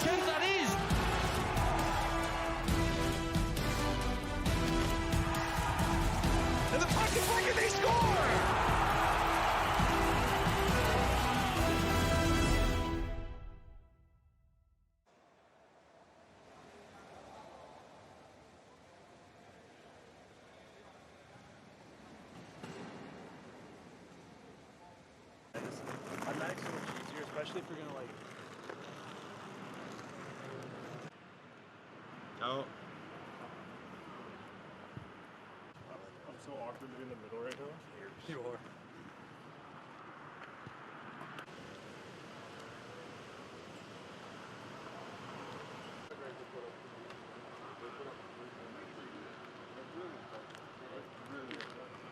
chance that is. And the puck is back and they score! Automatic's a little easier, especially if you're gonna like. Oh. I'm so awkward to be in the middle right now. You are.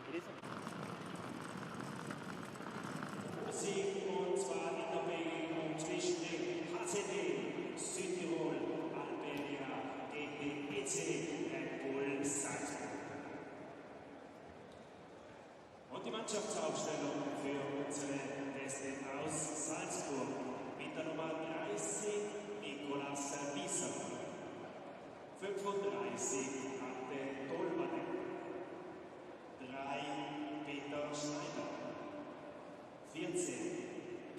It isn't. Sieg und zwar in der Begegnung zwischen dem HCD Südtirol Almeria gegen den EC Red Bull Salzburg. Und die Mannschaftsaufstellung für unsere Gäste aus Salzburg mit der Nummer 30 Nicolas Wieser, 35 Ante Tolmanek, 3 Peter Schneider, 14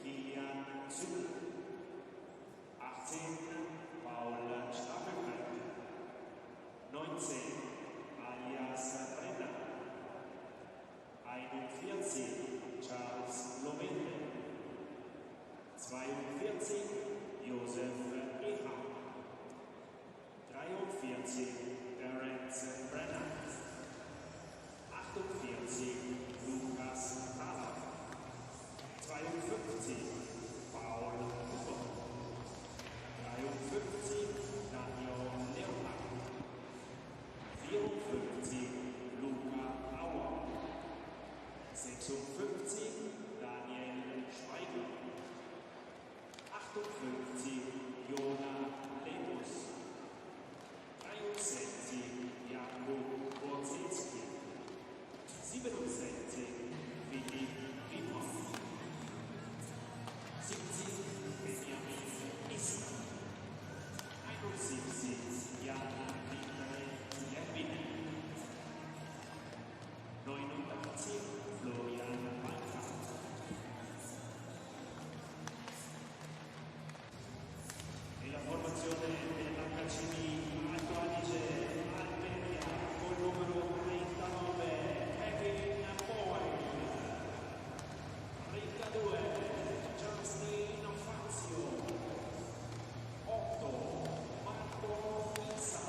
Kilian Zucker, 18 Paul Stapelberg, 19 Alias Brenner, 41 Charles Lomende, 42 Josef Eha, 43 Terence Brenner, 48 Lukas Thaler, 52 Paul Huber, 53 Daniel Leonard, 54 Luca Auer, 56 Daniel Schweigel, 58 Jona Lebus, 63 Jakub Borzinski, 67 Philipp Wimmer, 70 Benjamin Isser, 71 Jan Dieter Jervinen, 89 Florian Weintraub. E la formazione dell'HCD Alto Adige Almeria col numero 39 Kevin Boyle, 32 Justin Fazio, 8 Marco Pizza,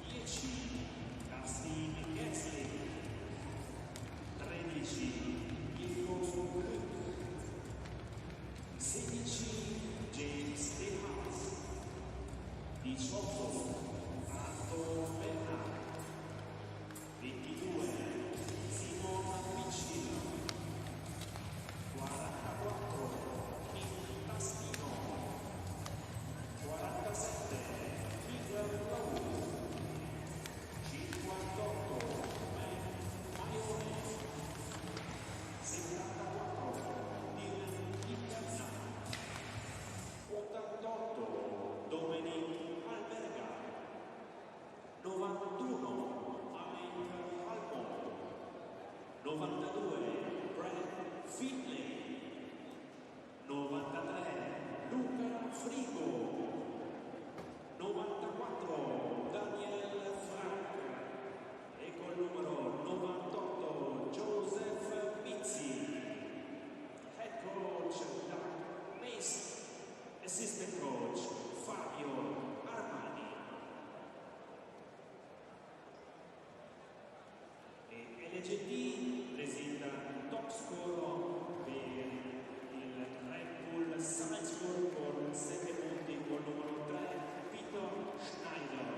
10 Dustin Getzli, 13 Ilko Glück, 16 James Dehaas, 18 Anton Bernard, 22 Simon Piccino, 44 Nick Tastino, 47 Peter Raul, 58 Maione, 74 Dylan Interna, 88 Dominic Alberga, 91 Mike Halmo, 92 Brad Finley, 93 Luca Frigo, 94 Daniel Frank e col numero 98 Joseph Mizzi, head coach Doug Mason, assistant coach Fabio Armani. E LGD presenta top score per il Red Bull Salzburg con 7 punti col numero 3 Peter Schneider.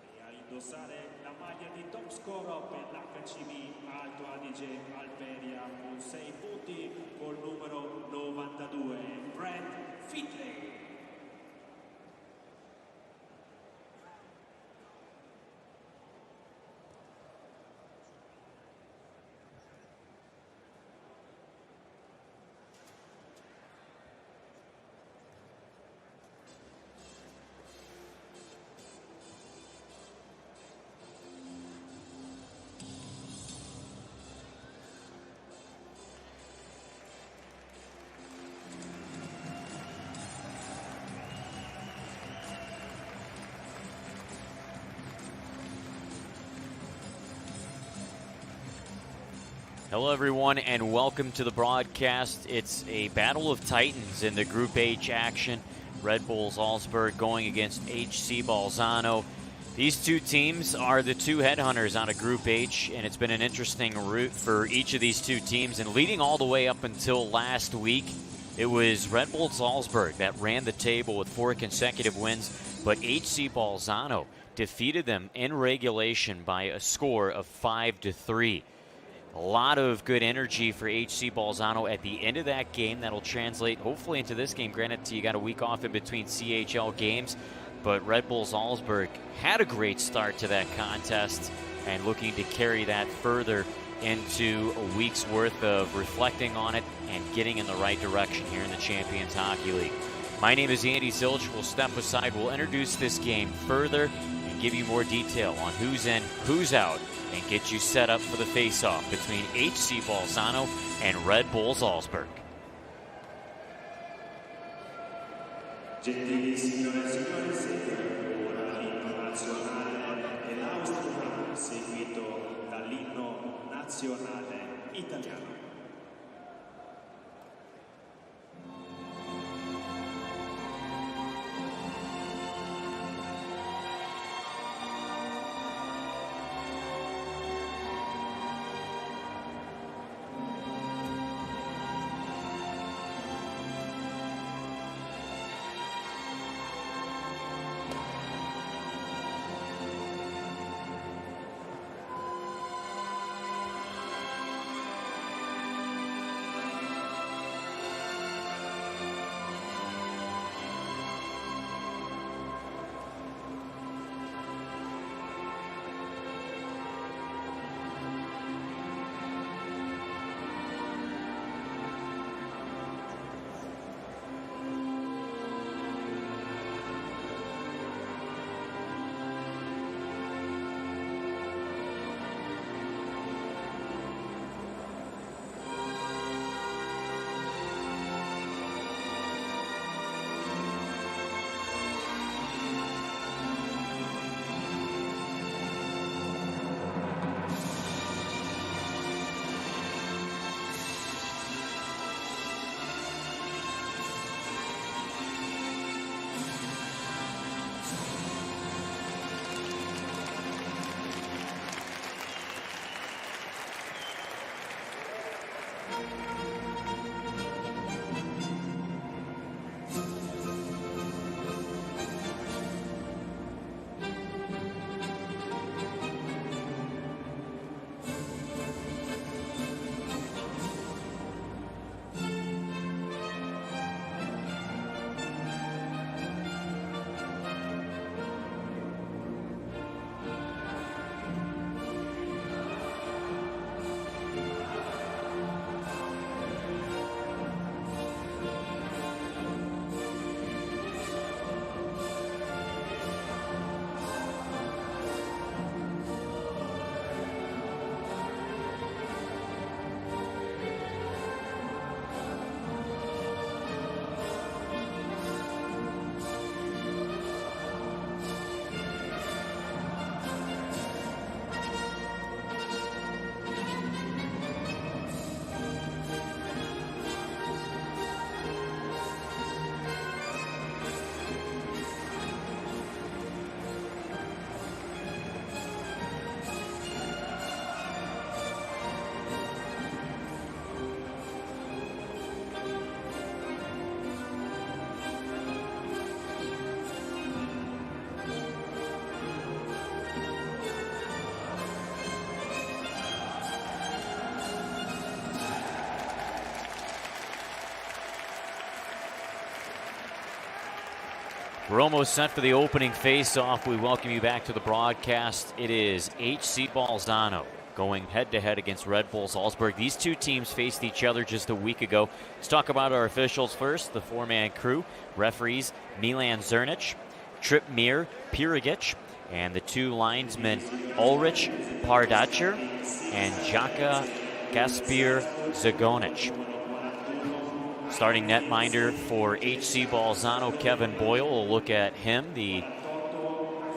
E a indossare la maglia di top scorer per l'HCV Alto Adige Almeria con 6 punti col numero 92 Brad Fitley. Hello, everyone, and welcome to the broadcast. It's a battle of titans in the Group H action. Red Bull Salzburg going against HC Bolzano. These two teams are the two headhunters out of Group H, and it's been an interesting route for each of these two teams. And leading all the way up until last week, it was Red Bull Salzburg that ran the table with 4 consecutive wins, but HC Bolzano defeated them in regulation by a score of 5-3. A lot of good energy for HC Bolzano at the end of that game. That'll translate hopefully into this game. Granted, you got a week off in between CHL games, but Red Bull Salzburg had a great start to that contest and looking to carry that further into a week's worth of reflecting on it and getting in the right direction here in the Champions Hockey League. My name is Andy Zilch. We'll step aside. We'll introduce this game further and give you more detail on who's in, who's out, and get you set up for the face-off between HC Bolzano and Red Bull Salzburg. Gentili signore e signori, segue ora l'inno nazionale dell'Austria, seguito dall'inno nazionale italiano. We're almost set for the opening face-off. We welcome you back to the broadcast. It is HC Bolzano going head-to-head against Red Bull Salzburg. These two teams faced each other just a week ago. Let's talk about our officials first. The four-man crew, referees Milan Zernic, Tripmir Pirigic, and the two linesmen Ulrich Pardacher and Jaka Gaspir Zagonic. Starting netminder for HC Bolzano, Kevin Boyle. We'll look at him, the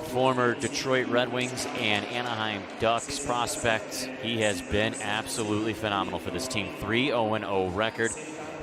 former Detroit Red Wings and Anaheim Ducks prospect. He has been absolutely phenomenal for this team. 3-0-0 record.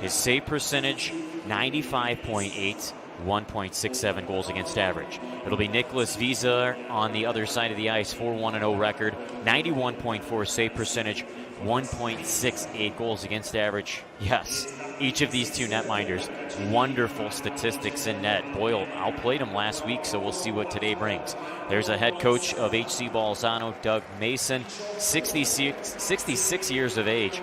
His save percentage, 95.8, 1.67 goals against average. It'll be Nicholas Visa on the other side of the ice, 4-1-0 record, 91.4 save percentage, 1.68 goals against average. Yes, each of these two netminders, wonderful statistics in net. Boyle outplayed him last week, so we'll see what today brings. There's a head coach of HC Bolzano, Doug Mason, 66 years of age.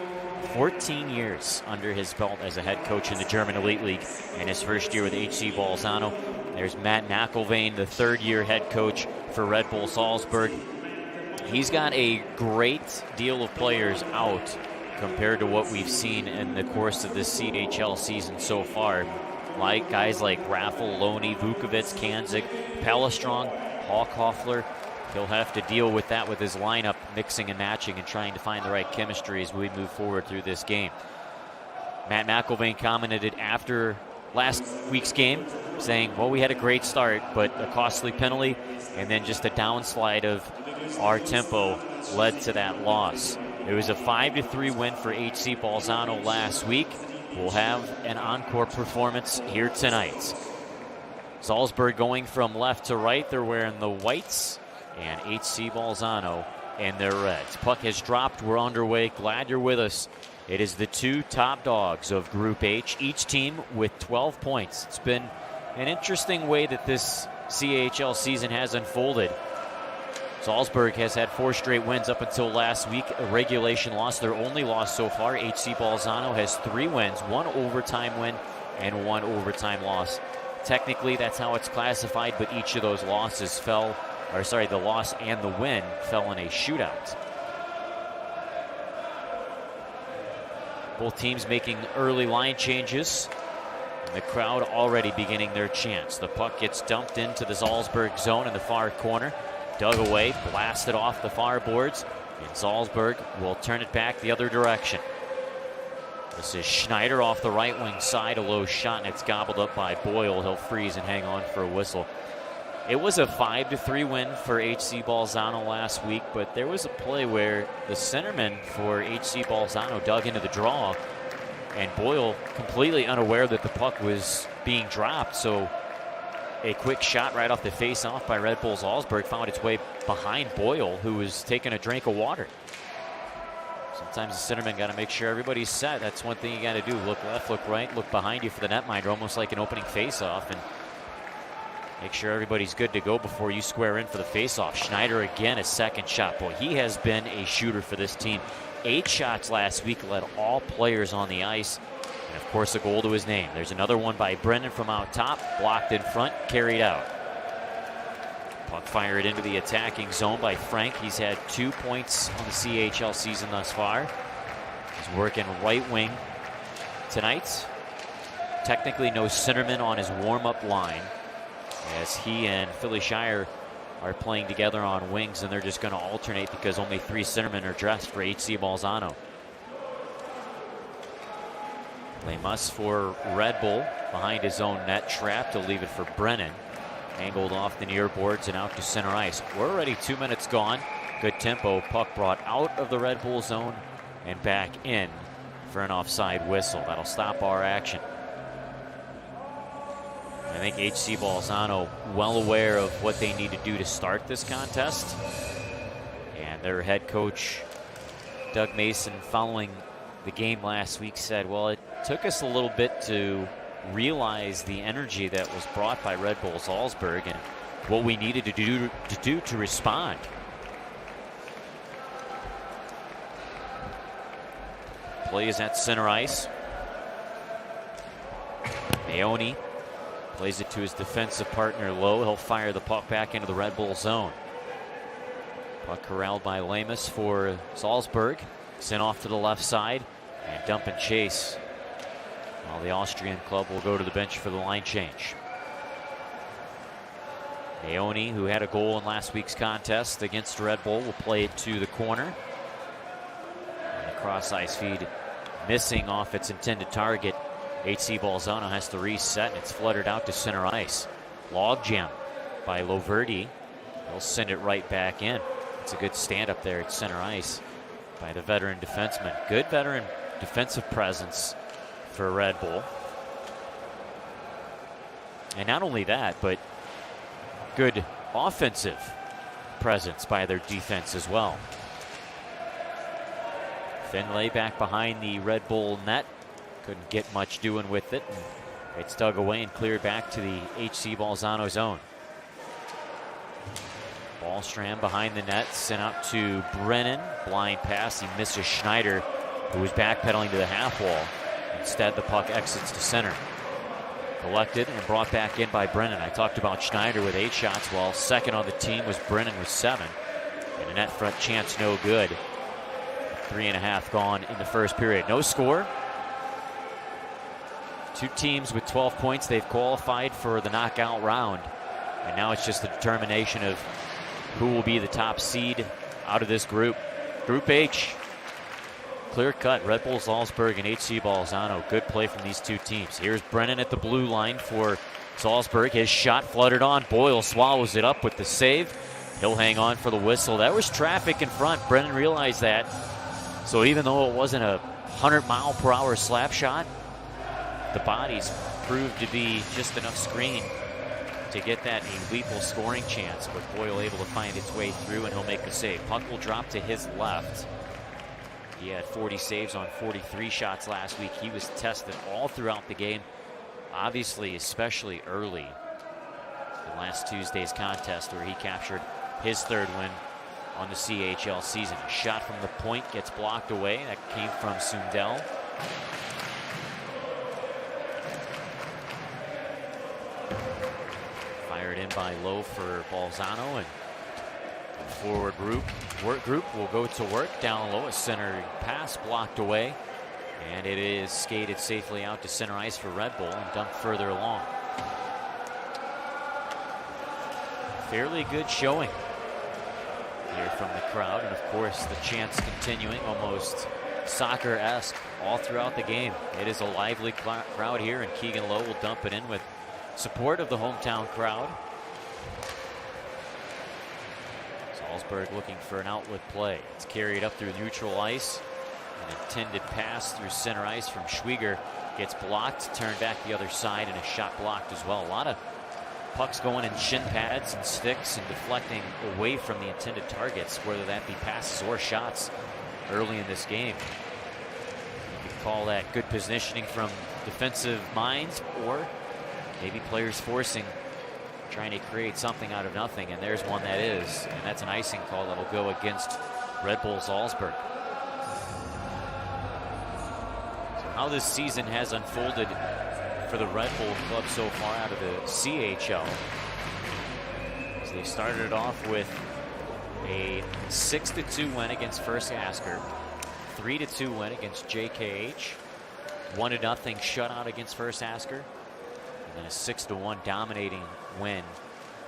14 years under his belt as a head coach in the German Elite League in his first year with HC Bolzano. There's Matt McIlvain, the third-year head coach for Red Bull Salzburg. He's got a great deal of players out compared to what we've seen in the course of this CHL season so far. Like guys like Raffel, Loney, Vukovic, Kanzig, Palestrong, Hawk Hoffler. He'll have to deal with that with his lineup, mixing and matching and trying to find the right chemistry as we move forward through this game. Matt McIlvain commented after last week's game, saying, well, we had a great start, but a costly penalty and then just a downslide of our tempo led to that loss. It was a 5-3 win for HC Bolzano last week. We'll have an encore performance here tonight. Salzburg going from left to right. They're wearing the whites, and HC Bolzano in their reds. Puck has dropped. We're underway. Glad you're with us. It is the two top dogs of Group H, each team with 12 points. It's been an interesting way that this CHL season has unfolded. Salzburg has had 4 straight wins up until last week, a regulation loss, their only loss so far. HC Bolzano has 3 wins, 1 overtime win and 1 overtime loss. Technically, that's how it's classified, but each of those losses the loss and the win fell in a shootout. Both teams making early line changes. And the crowd already beginning their chants. The puck gets dumped into the Salzburg zone in the far corner. Dug away, blasted off the far boards. And Salzburg will turn it back the other direction. This is Schneider off the right wing side. A low shot, and it's gobbled up by Boyle. He'll freeze and hang on for a whistle. It was a 5-3 win for HC Bolzano last week, but there was a play where the centerman for HC Bolzano dug into the draw, and Boyle, completely unaware that the puck was being dropped, so a quick shot right off the face-off by Red Bull Salzburg found its way behind Boyle, who was taking a drink of water. Sometimes the centerman got to make sure everybody's set. That's one thing you got to do. Look left, look right, look behind you for the netminder, almost like an opening face-off, and make sure everybody's good to go before you square in for the faceoff. Schneider again, a second shot. Boy, he has been a shooter for this team. 8 shots last week, led all players on the ice. And of course, a goal to his name. There's another one by Brendan from out top, blocked in front, carried out. Puck fired into the attacking zone by Frank. He's had 2 points on the CHL season thus far. He's working right wing tonight. Technically no centerman on his warm-up line, as he and Philly Shire are playing together on wings, and they're just going to alternate because only 3 centermen are dressed for HC Bolzano. Lemus for Red Bull behind his own net trap to leave it for Brennan. Angled off the near boards and out to center ice. We're already 2 minutes gone. Good tempo. Puck brought out of the Red Bull zone and back in for an offside whistle. That'll stop our action. I think HC Bolzano well aware of what they need to do to start this contest. And their head coach, Doug Mason, following the game last week said, well, it took us a little bit to realize the energy that was brought by Red Bull Salzburg and what we needed to do to respond. Play is at center ice. Maoni plays it to his defensive partner Lowe. He'll fire the puck back into the Red Bull zone. Puck corralled by Lemus for Salzburg. Sent off to the left side and dump and chase. Well, the Austrian club will go to the bench for the line change. Maoni, who had a goal in last week's contest against Red Bull, will play it to the corner. And the cross ice feed missing off its intended target. HC Bolzano has to reset, and it's fluttered out to center ice. Logjam by Loverdi. They'll send it right back in. It's a good stand up there at center ice by the veteran defenseman. Good veteran defensive presence for Red Bull. And not only that, but good offensive presence by their defense as well. Finlay back behind the Red Bull net. Couldn't get much doing with it. And it's dug away and cleared back to the HC Bolzano zone. Ballstrom behind the net, sent out to Brennan. Blind pass, he misses Schneider, who was backpedaling to the half wall. Instead, the puck exits to center. Collected and brought back in by Brennan. I talked about Schneider with 8 shots, while second on the team was Brennan with 7. And a net front chance no good. 3.5 gone in the first period. No score. 2 teams with 12 points. They've qualified for the knockout round. And now it's just the determination of who will be the top seed out of this group. Group H. Clear cut, Red Bull Salzburg and HC Bolzano. Good play from these 2 teams. Here's Brennan at the blue line for Salzburg. His shot fluttered on. Boyle swallows it up with the save. He'll hang on for the whistle. There was traffic in front. Brennan realized that. So even though it wasn't a 100-mile-per-hour slap shot, the bodies proved to be just enough screen to get that a lethal scoring chance. But Boyle able to find its way through, and he'll make the save. Puck will drop to his left. He had 40 saves on 43 shots last week. He was tested all throughout the game, obviously especially early in last Tuesday's contest, where he captured his 3rd win on the CHL season. A shot from the point gets blocked away. That came from Sundell. Fired in by Lowe for Bolzano, and the forward group will go to work down low. A center pass blocked away, and it is skated safely out to center ice for Red Bull and dumped further along. Fairly good showing here from the crowd, and of course the chants continuing, almost soccer-esque all throughout the game. It is a lively crowd here, and Keegan Lowe will dump it in with support of the hometown crowd. Salzburg looking for an outlet play. It's carried up through neutral ice. An intended pass through center ice from Schwieger gets blocked, turned back the other side, and a shot blocked as well. A lot of pucks going in shin pads and sticks and deflecting away from the intended targets, whether that be passes or shots early in this game. You could call that good positioning from defensive minds, or maybe players forcing, trying to create something out of nothing, and there's one that is, and that's an icing call that'll go against Red Bull Salzburg. So how this season has unfolded for the Red Bull club so far out of the CHL. So they started it off with a 6-2 win against First Asker, 3-2 win against JKH, 1-0 shutout against First Asker, and then a 6-1 dominating win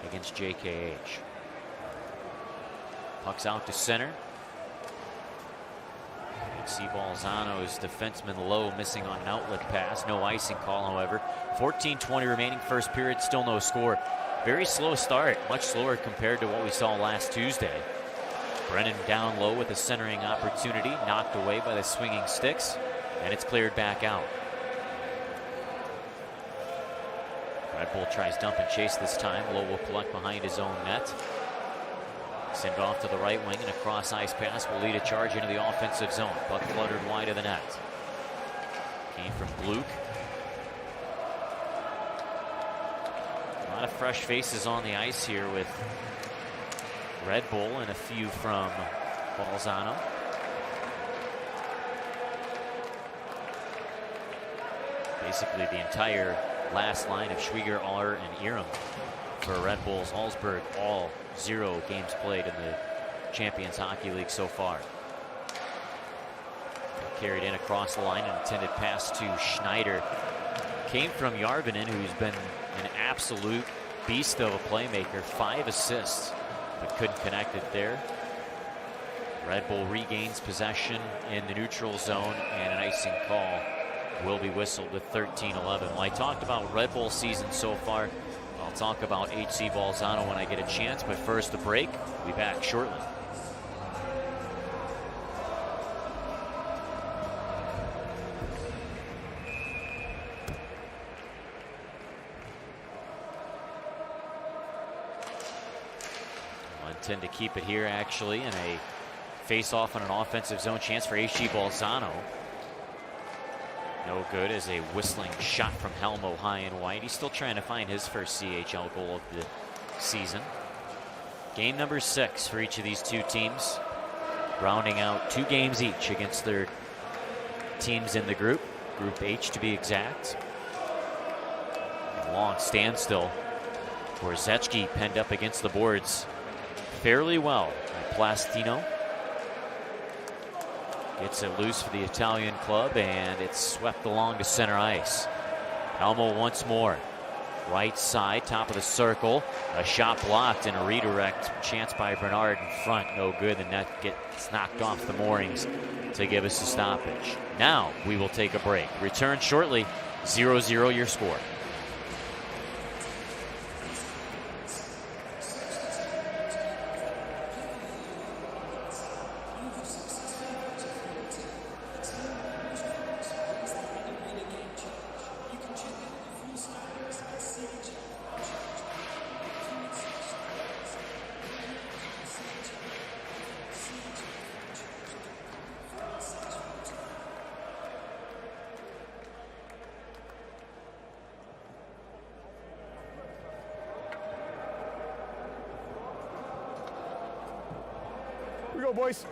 against JKH. Puck's out to center. See Bolzano's defenseman Lowe missing on an outlet pass. No icing call, however. 14:20 remaining first period, still no score. Very slow start, much slower compared to what we saw last Tuesday. Brennan down low with a centering opportunity, knocked away by the swinging sticks, and it's cleared back out. Red Bull tries dump and chase this time. Lowe will collect behind his own net. Send it off to the right wing, and a cross ice pass will lead a charge into the offensive zone. Puck fluttered wide of the net. Came from Luke. A lot of fresh faces on the ice here with Red Bull and a few from Bolzano. Basically the entire last line of Schwieger, R, and Iram for Red Bull Salzburg, all 0 games played in the Champions Hockey League so far. Carried in across the line, an intended pass to Schneider. Came from Järvinen, who's been an absolute beast of a playmaker. 5 assists, but couldn't connect it there. Red Bull regains possession in the neutral zone, and an icing call will be whistled with 13:11. Well, I talked about Red Bull season so far. I'll talk about HC Bolzano when I get a chance, but first a break. We'll be back shortly. I'll intend to keep it here, actually, in a face-off on an offensive zone chance for HC Bolzano. No good as a whistling shot from Helmo high and wide. He's still trying to find his first CHL goal of the season. Game number 6 for each of these two teams, rounding out 2 games each against their teams in the group, Group H to be exact. A long standstill for Zecki, penned up against the boards fairly well by Plastino. Gets it loose for the Italian club, and it's swept along to center ice. Elmo once more. Right side, top of the circle. A shot blocked and a redirect chance by Bernard in front. No good. The net gets knocked off the moorings to give us a stoppage. Now we will take a break. Return shortly. 0-0 your score. Here we go, boys.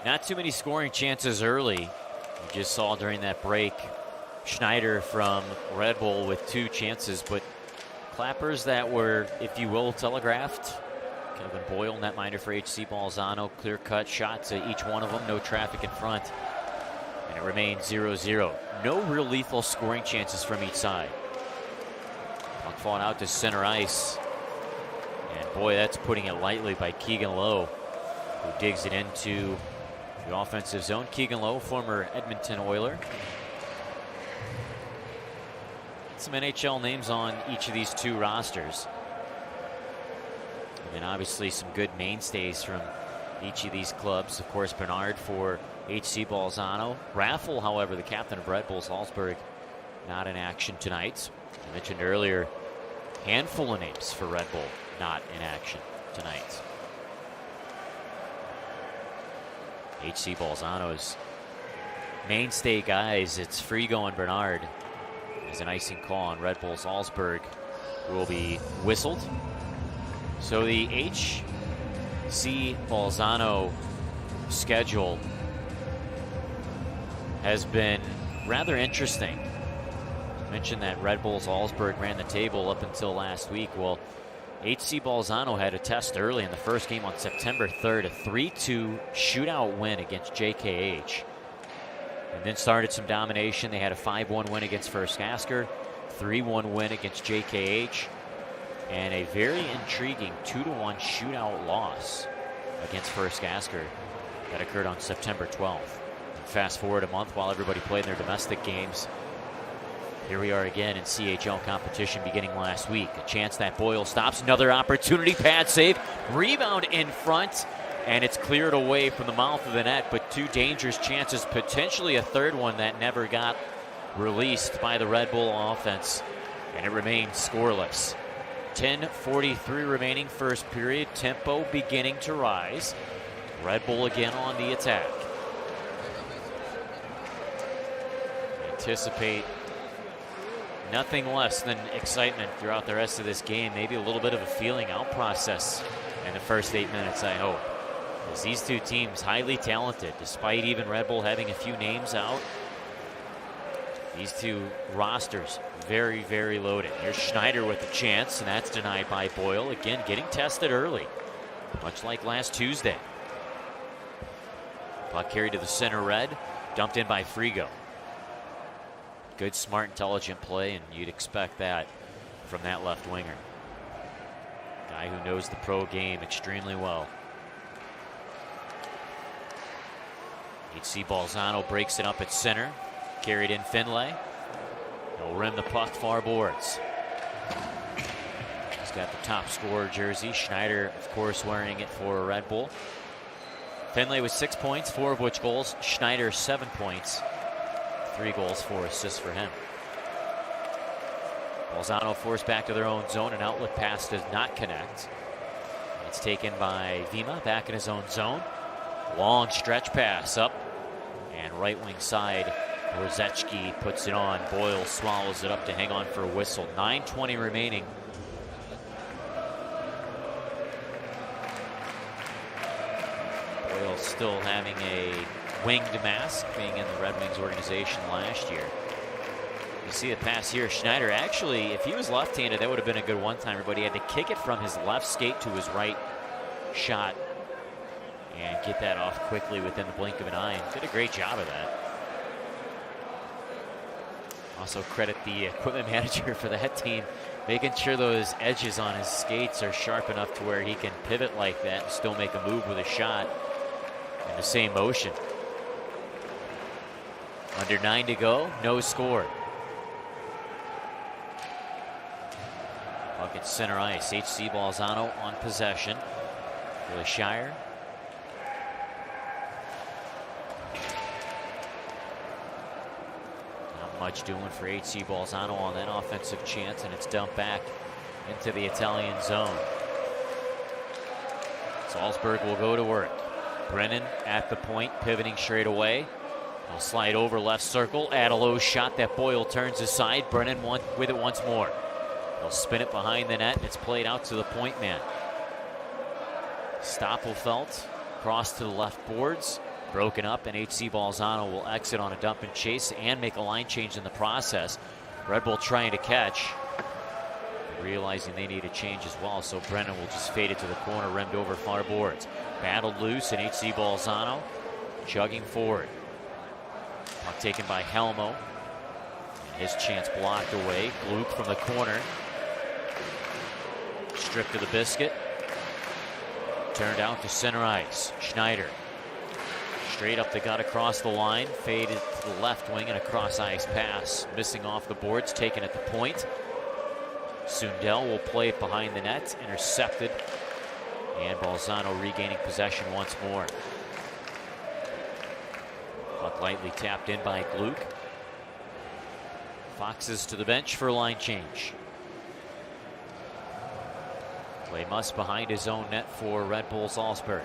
Not too many scoring chances early. You just saw during that break Schneider from Red Bull with 2 chances, but clappers that were, if you will, telegraphed. Kevin Boyle, netminder for HC Bolzano, clear-cut shots at each one of them, no traffic in front, and it remains 0-0. No real lethal scoring chances from each side. Puck fought out to center ice, and boy, that's putting it lightly by Keegan Lowe, who digs it into the offensive zone. Keegan Lowe, former Edmonton Oiler. Some NHL names on each of these 2 rosters. And then obviously some good mainstays from each of these clubs. Of course, Bernard for HC Bolzano. Raffle, however, the captain of Red Bull Salzburg, not in action tonight. I mentioned earlier, handful of names for Red Bull not in action tonight. HC Bolzano's mainstay guys, it's Frigo and Bernard. As an icing call on Red Bull Salzburg will be whistled. So the HC Bolzano schedule has been rather interesting. I mentioned that Red Bull Salzburg ran the table up until last week. Well, HC Bolzano had a test early in the first game on September 3rd, a 3-2 shootout win against JKH. And then started some domination. They had a 5-1 win against First Asker, 3-1 win against JKH, and a very intriguing 2-1 shootout loss against First Asker that occurred on September 12th. And fast forward a month while everybody played their domestic games. Here we are again in CHL competition beginning last week. A chance that Boyle stops. Another opportunity. Pad save. Rebound in front. And it's cleared away from the mouth of the net. But 2 dangerous chances. Potentially a third one that never got released by the Red Bull offense. And it remains scoreless. 10:43 remaining first period. Tempo beginning to rise. Red Bull again on the attack. Anticipate nothing less than excitement throughout the rest of this game. Maybe a little bit of a feeling out process in the first 8 minutes, I hope. As these 2 teams highly talented, despite even Red Bull having a few names out, These two rosters very, very loaded. Here's Schneider with a chance, and that's denied by Boyle. Again, getting tested early, much like last Tuesday. Puck carried to the center red, dumped in by Frigo. Good, smart, intelligent play, and you'd expect that from that left winger. Guy who knows the pro game extremely well. HC Bolzano breaks it up at center. Carried in Finlay. He'll rim the puck far boards. He's got the top scorer jersey. Schneider, of course, wearing it for Red Bull. Finlay with 6 points, 4 of which goals. Schneider 7 points, 3 goals, 4 assists for him. Bolzano forced back to their own zone. An outlet pass does not connect. It's taken by Vima back in his own zone. Long stretch pass up, and right wing side, Borzeczki puts it on. Boyle swallows it up to hang on for a whistle. 9:20 remaining. Boyle still having a winged mask, being in the Red Wings organization last year. You see a pass here. Schneider, actually, if he was left-handed, that would have been a good one-timer, but he had to kick it from his left skate to his right shot and get that off quickly within the blink of an eye. And did a great job of that. Also credit the equipment manager for that team, making sure those edges on his skates are sharp enough to where he can pivot like that and still make a move with a shot in the same motion. Under 9 to go, no score. Puck at center ice. HC Bolzano on possession. Willie Shire. Not much doing for HC Bolzano on that offensive chance, and it's dumped back into the Italian zone. Salzburg will go to work. Brennan at the point, pivoting straight away. He'll slide over left circle, add a low shot that Boyle turns aside. Brennan with it once more. He'll spin it behind the net, and it's played out to the point man. Stoppelfeld cross to the left boards, broken up, and HC Bolzano will exit on a dump and chase and make a line change in the process. Red Bull trying to catch, realizing they need a change as well, so Brennan will just fade it to the corner, rimmed over far boards. Battled loose, and HC Bolzano chugging forward. Puck taken by Helmo. And his chance blocked away. Gluck from the corner. Stripped to the biscuit. Turned out to center ice. Schneider. Straight up the gut across the line. Faded to the left wing and a cross ice pass. Missing off the boards. Taken at the point. Sundell will play it behind the net. Intercepted. And Bolzano regaining possession once more. Puck lightly tapped in by Gluck. Foxes to the bench for a line change. Play must behind his own net for Red Bull Salzburg.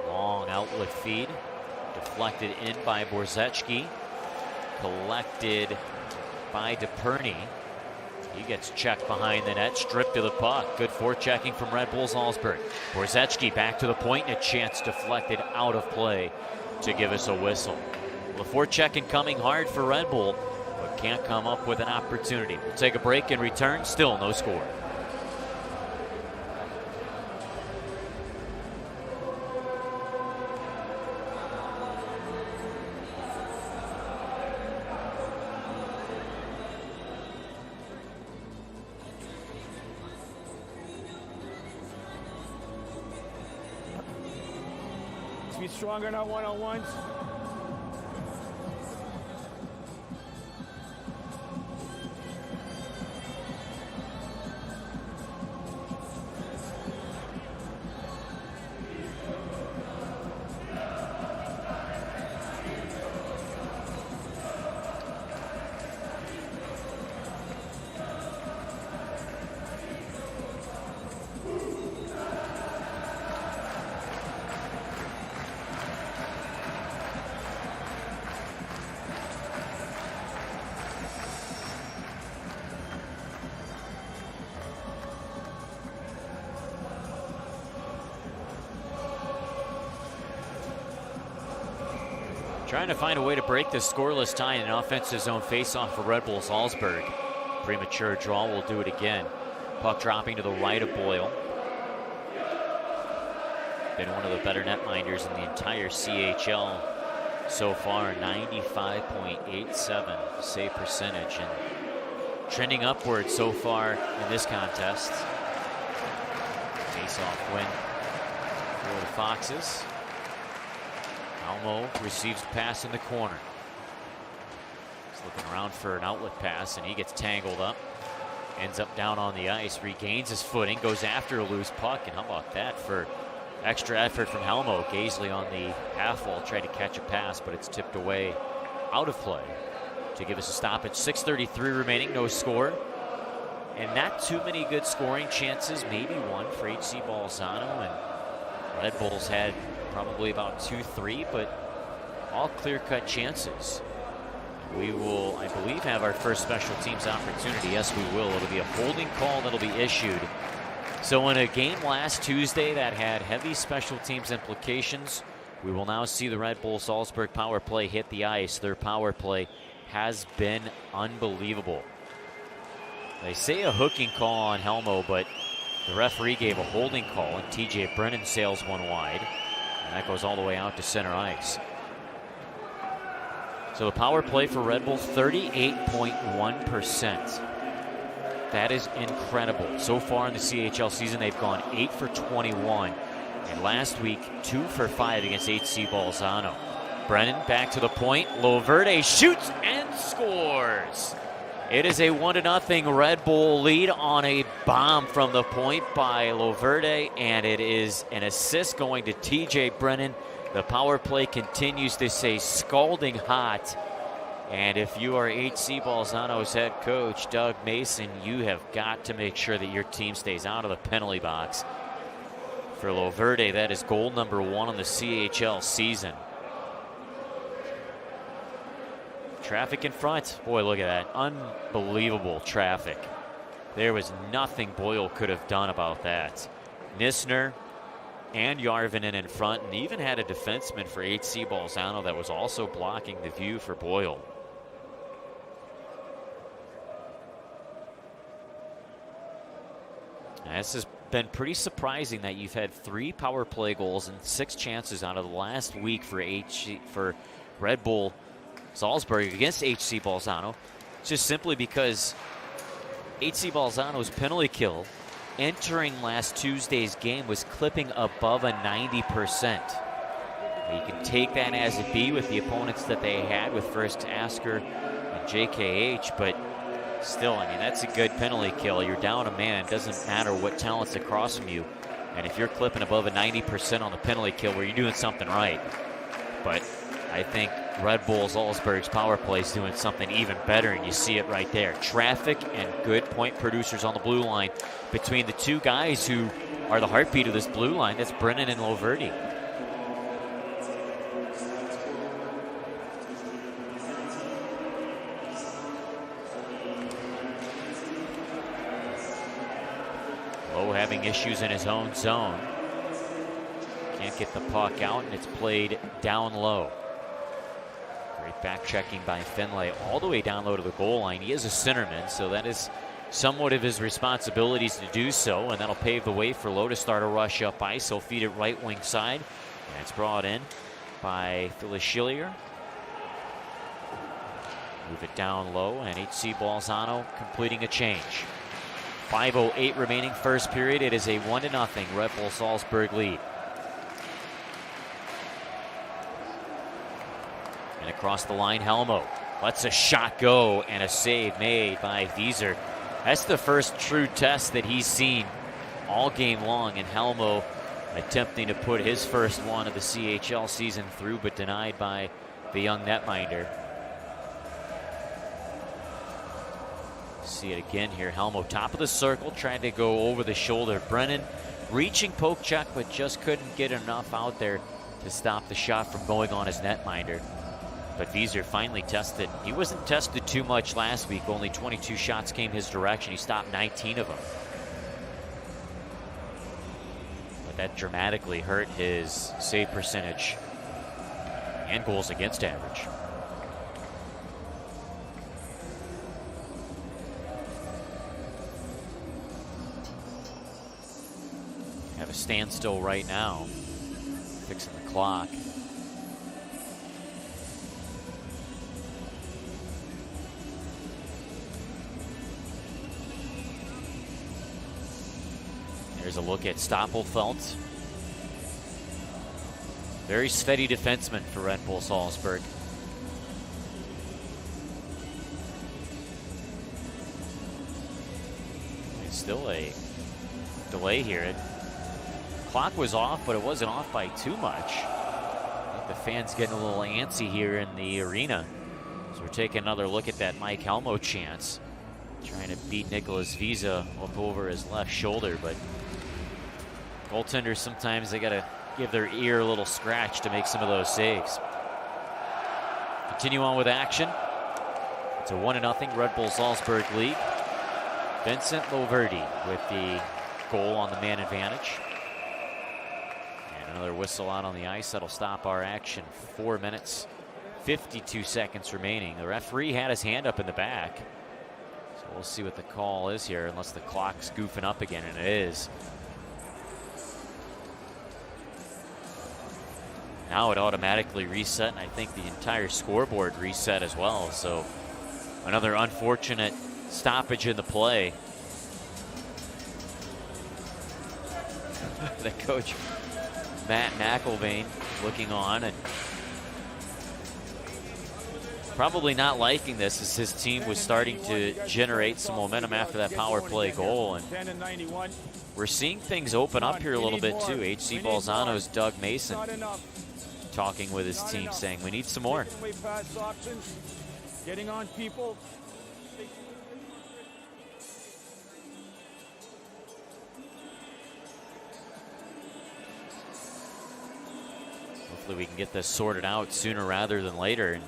Long outlet feed. Deflected in by Borzeczki. Collected by DePerney. He gets checked behind the net, stripped to the puck. Good forechecking from Red Bull Salzburg. Borzeczki back to the point, and a chance deflected out of play to give us a whistle. The forechecking coming hard for Red Bull, but can't come up with an opportunity. We'll take a break and return. Still no score. Be stronger in our one-on-ones. Trying to find a way to break this scoreless tie in an offensive zone face-off for Red Bull Salzburg. Premature draw will do it again. Puck dropping to the right of Boyle. Been one of the better netminders in the entire CHL so far, 95.87 save percentage, and trending upward so far in this contest. Face-off win for the Foxes. Almo receives the pass in the corner. He's looking around for an outlet pass, and he gets tangled up. Ends up down on the ice, regains his footing, goes after a loose puck, and how about that for extra effort from Helmo. Gaisley on the half wall tried to catch a pass, but it's tipped away out of play to give us a stop at 6:33 remaining, no score. And not too many good scoring chances, maybe one for HC Bolzano, and Red Bulls had probably about 2-3, but all clear-cut chances. We will, I believe, have our first special teams opportunity. Yes, we will. It'll be a holding call that'll be issued. So in a game last Tuesday that had heavy special teams implications, we will now see the Red Bull Salzburg power play hit the ice. Their power play has been unbelievable. They say a hooking call on Helmo, but the referee gave a holding call, and TJ Brennan sails one wide, and that goes all the way out to center ice. So the power play for Red Bull, 38.1%. That is incredible. So far in the CHL season, they've gone 8 for 21. And last week, 2 for 5 against HC Bolzano. Brennan back to the point. Loverde shoots and scores. It is a 1-0 Red Bull lead on a bomb from the point by Loverde, and it is an assist going to TJ Brennan. The power play continues to stay scalding hot. And if you are HC Bolzano's head coach, Doug Mason, you have got to make sure that your team stays out of the penalty box. For Loverde, that is goal number 1 on the CHL season. Traffic in front. Boy, look at that. Unbelievable traffic. There was nothing Boyle could have done about that. Nisner and Järvinen in front, and even had a defenseman for HC Bolzano that was also blocking the view for Boyle. Now, this has been pretty surprising that you've had 3 power play goals and 6 chances out of the last week for Red Bull Salzburg against HC Bolzano. Just simply because HC Bolzano's penalty kill entering last Tuesday's game was clipping above a 90%. You can take that as it be with the opponents that they had with First Asker and JKH, but still, I mean, that's a good penalty kill. You're down a man. It doesn't matter what talent's across from you. And if you're clipping above a 90% on the penalty kill, well, you're doing something right. But I think Red Bull Salzburg's power play is doing something even better, and you see it right there. Traffic and good point producers on the blue line between the 2 guys who are the heartbeat of this blue line. That's Brennan and Loverde. Lowe having issues in his own zone. Can't get the puck out, and it's played down low. Great back checking by Finlay all the way down low to the goal line. He is a centerman, so that is somewhat of his responsibilities to do so, and that'll pave the way for Lowe to start a rush up ice. He'll feed it right wing side, and it's brought in by Phyllis Schillier. Move it down low, and HC Bolzano completing a change. 5:08 remaining first period. It is a 1-0 Red Bull Salzburg lead. And across the line, Helmo lets a shot go, and a save made by Wieser. That's the first true test that he's seen all game long, and Helmo attempting to put his first one of the CHL season through, but denied by the young netminder. See it again here. Helmo top of the circle, trying to go over the shoulder. Brennan reaching poke check, but just couldn't get enough out there to stop the shot from going on his netminder. But Wieser finally tested. He wasn't tested too much last week. Only 22 shots came his direction. He stopped 19 of them. But that dramatically hurt his save percentage. and goals against average. Have a standstill right now, fixing the clock. There's a look at Stoppelfeld. Very steady defenseman for Red Bull Salzburg. It's still a delay here. Clock was off, but it wasn't off by too much. I think the fans getting a little antsy here in the arena. So we're taking another look at that Mike Helmo chance. Trying to beat Nicholas Visa up over his left shoulder, but goaltenders, sometimes they gotta give their ear a little scratch to make some of those saves. Continue on with action. It's a 1-0 Red Bull Salzburg lead. Vincent Loverdi with the goal on the man advantage. And another whistle out on the ice. That'll stop our action. 4 minutes, 52 seconds remaining. The referee had his hand up in the back. So we'll see what the call is here, unless the clock's goofing up again, and it is. Now it automatically reset, and I think the entire scoreboard reset as well. So another unfortunate stoppage in the play. The coach, Matt McIlvain, looking on and probably not liking this, as his team was starting to generate some momentum after that power play goal. And we're seeing things open up here a little bit too. HC Bolzano's Doug Mason talking with his team, saying we need some more. Getting on people. Hopefully we can get this sorted out sooner rather than later and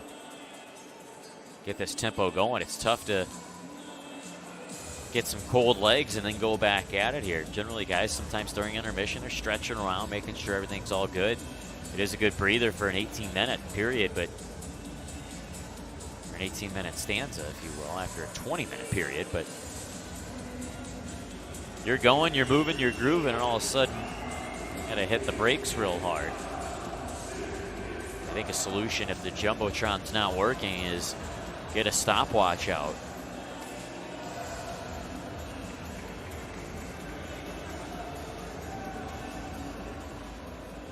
get this tempo going. It's tough to get some cold legs and then go back at it here. Generally, guys, sometimes during intermission, they're stretching around, making sure everything's all good. It is a good breather for an 18-minute period, but for an 18-minute stanza, if you will, after a 20-minute period. But you're going, you're moving, you're grooving, and all of a sudden, you gotta hit the brakes real hard. I think a solution, if the Jumbotron's not working, is get a stopwatch out.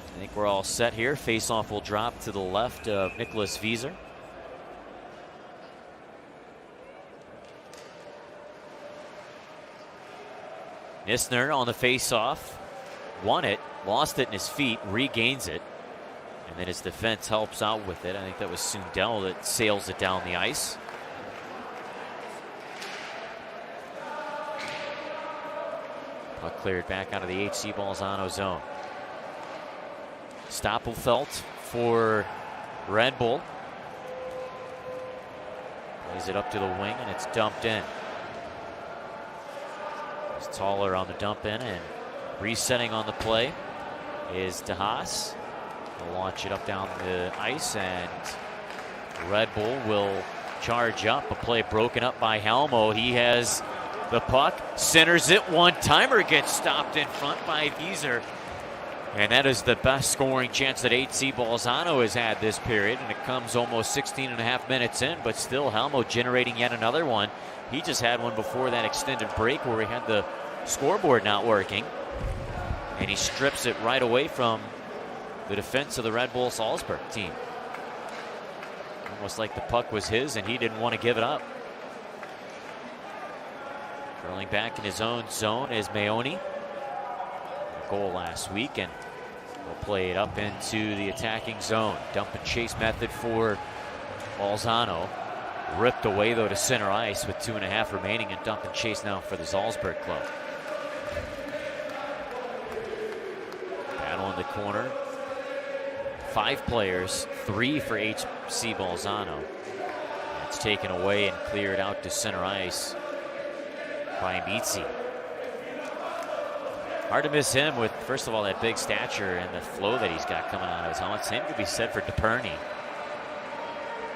I think we're all set here. Face-off will drop to the left of Nicholas Wieser. Nissner on the face-off. Won it, lost it in his feet, regains it. And then his defense helps out with it. I think that was Sundell that sails it down the ice. Puck cleared back out of the HC Bolzano zone. Stoppelfeld for Red Bull. Plays it up to the wing, and it's dumped in. It's taller on the dump in, and resetting on the play is DeHaas. He'll launch it up down the ice, and Red Bull will charge up. A play broken up by Helmo. He has the puck, centers it, one-timer, gets stopped in front by Wieser. And that is the best scoring chance that HC Bolzano has had this period, and it comes almost 16 and a half minutes in, but still Helmo generating yet another one. He just had one before that extended break where he had the scoreboard not working, and he strips it right away from the defense of the Red Bull Salzburg team. Almost like the puck was his and he didn't want to give it up. Curling back in his own zone is Meoni. Goal last week, and we'll play it up into the attacking zone. Dump and chase method for Bolzano. Ripped away though to center ice with 2.5 remaining, and dump and chase now for the Salzburg club. Battle in the corner. 5 players, 3 for HC Bolzano. It's taken away and cleared out to center ice by Mitzi. Hard to miss him with, first of all, that big stature and the flow that he's got coming out of his helmet. Same could be said for DePerney.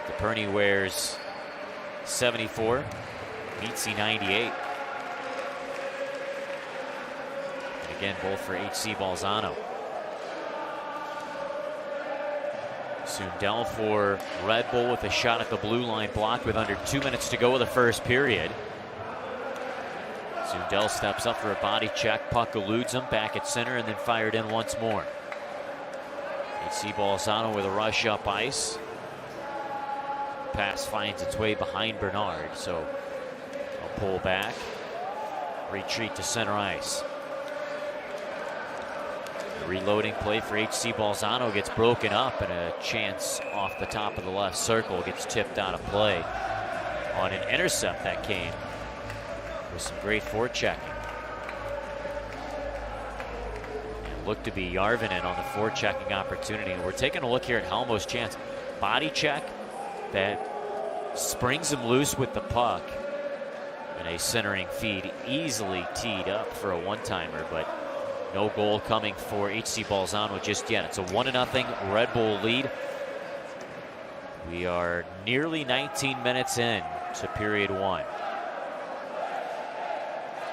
DePerny wears 74, Meetsy 98. And again, both for HC Bolzano. Sundell for Red Bull with a shot at the blue line, blocked with under 2 minutes to go of the first period. Sundell steps up for a body check, puck eludes him, back at center, and then fired in once more. HC Bolzano with a rush up ice. Pass finds its way behind Bernard, so a pull back, retreat to center ice. The reloading play for HC Bolzano gets broken up, and a chance off the top of the left circle gets tipped out of play on an intercept that came with some great forechecking. And looked to be Järvinen on the forechecking opportunity. And we're taking a look here at Helmo's chance. Body check that springs him loose with the puck, and a centering feed easily teed up for a one-timer, but no goal coming for HC Bolzano just yet. It's a 1-0 Red Bull lead. We are nearly 19 minutes in to period one.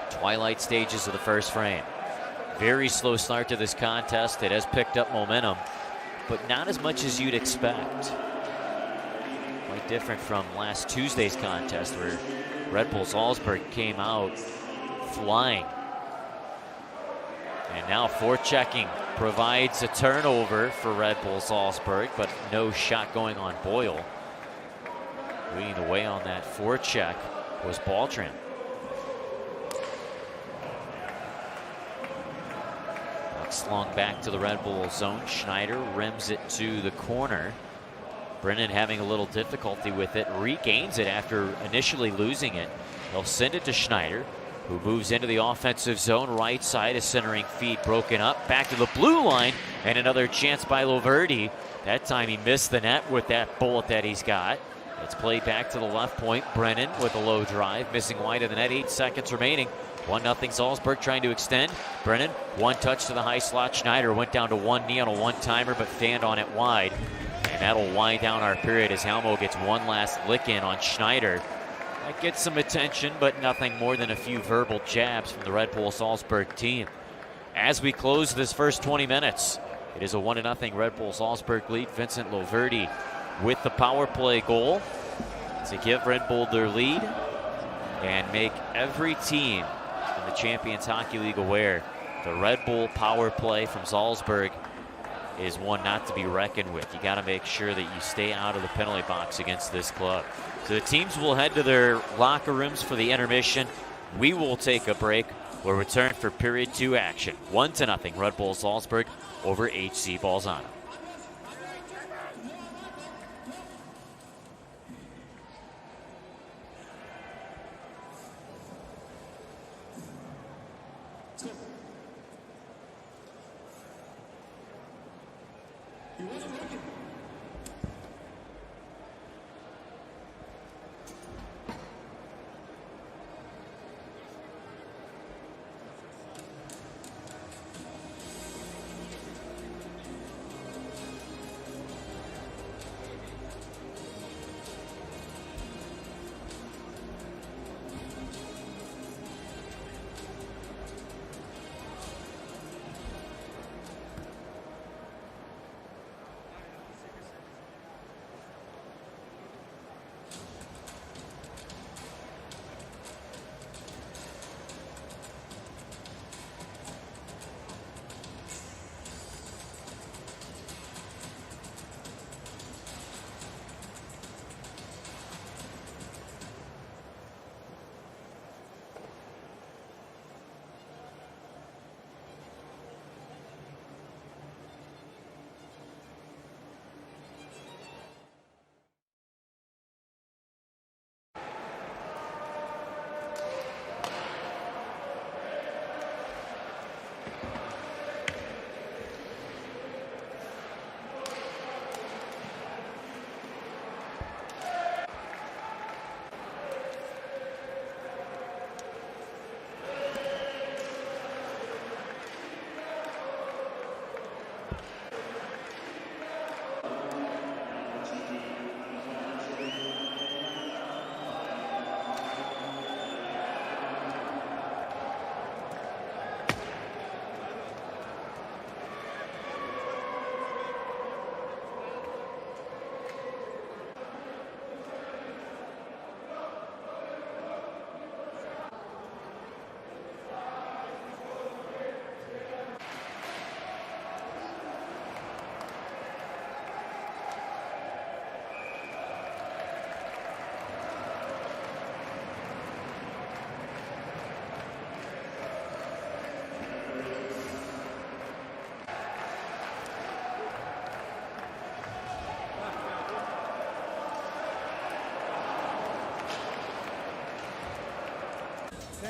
Twilight stages of the first frame. Very slow start to this contest. It has picked up momentum, but not as much as you'd expect. Quite different from last Tuesday's contest, where Red Bull Salzburg came out flying. And now forechecking provides a turnover for Red Bull Salzburg, but no shot going on Boyle. Leading the way on that forecheck was Baltram. Puck slung back to the Red Bull zone. Schneider rims it to the corner. Brennan having a little difficulty with it, regains it after initially losing it. They'll send it to Schneider, who moves into the offensive zone. Right side, a centering feed broken up. Back to the blue line, and another chance by Loverdi. That time he missed the net with that bullet that he's got. It's played back to the left point. Brennan with a low drive, missing wide of the net. 8 seconds remaining. 1-0 Salzburg trying to extend. Brennan, one touch to the high slot. Schneider went down to one knee on a one-timer, but fanned on it wide. And that'll wind down our period as Helmo gets one last lick in on Schneider. That gets some attention, but nothing more than a few verbal jabs from the Red Bull Salzburg team. As we close this first 20 minutes, it is a 1-0 Red Bull Salzburg lead. Vincent Loverdi with the power play goal to give Red Bull their lead and make every team in the Champions Hockey League aware the Red Bull power play from Salzburg is one not to be reckoned with. You got to make sure that you stay out of the penalty box against this club. So the teams will head to their locker rooms for the intermission. We will take a break. We'll return for period 2 action. 1-0 Red Bull Salzburg over HC Bolzano.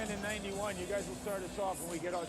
end in 91. You guys will start us off when we get out.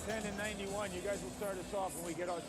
10 and 91. You guys will start us off when we get out.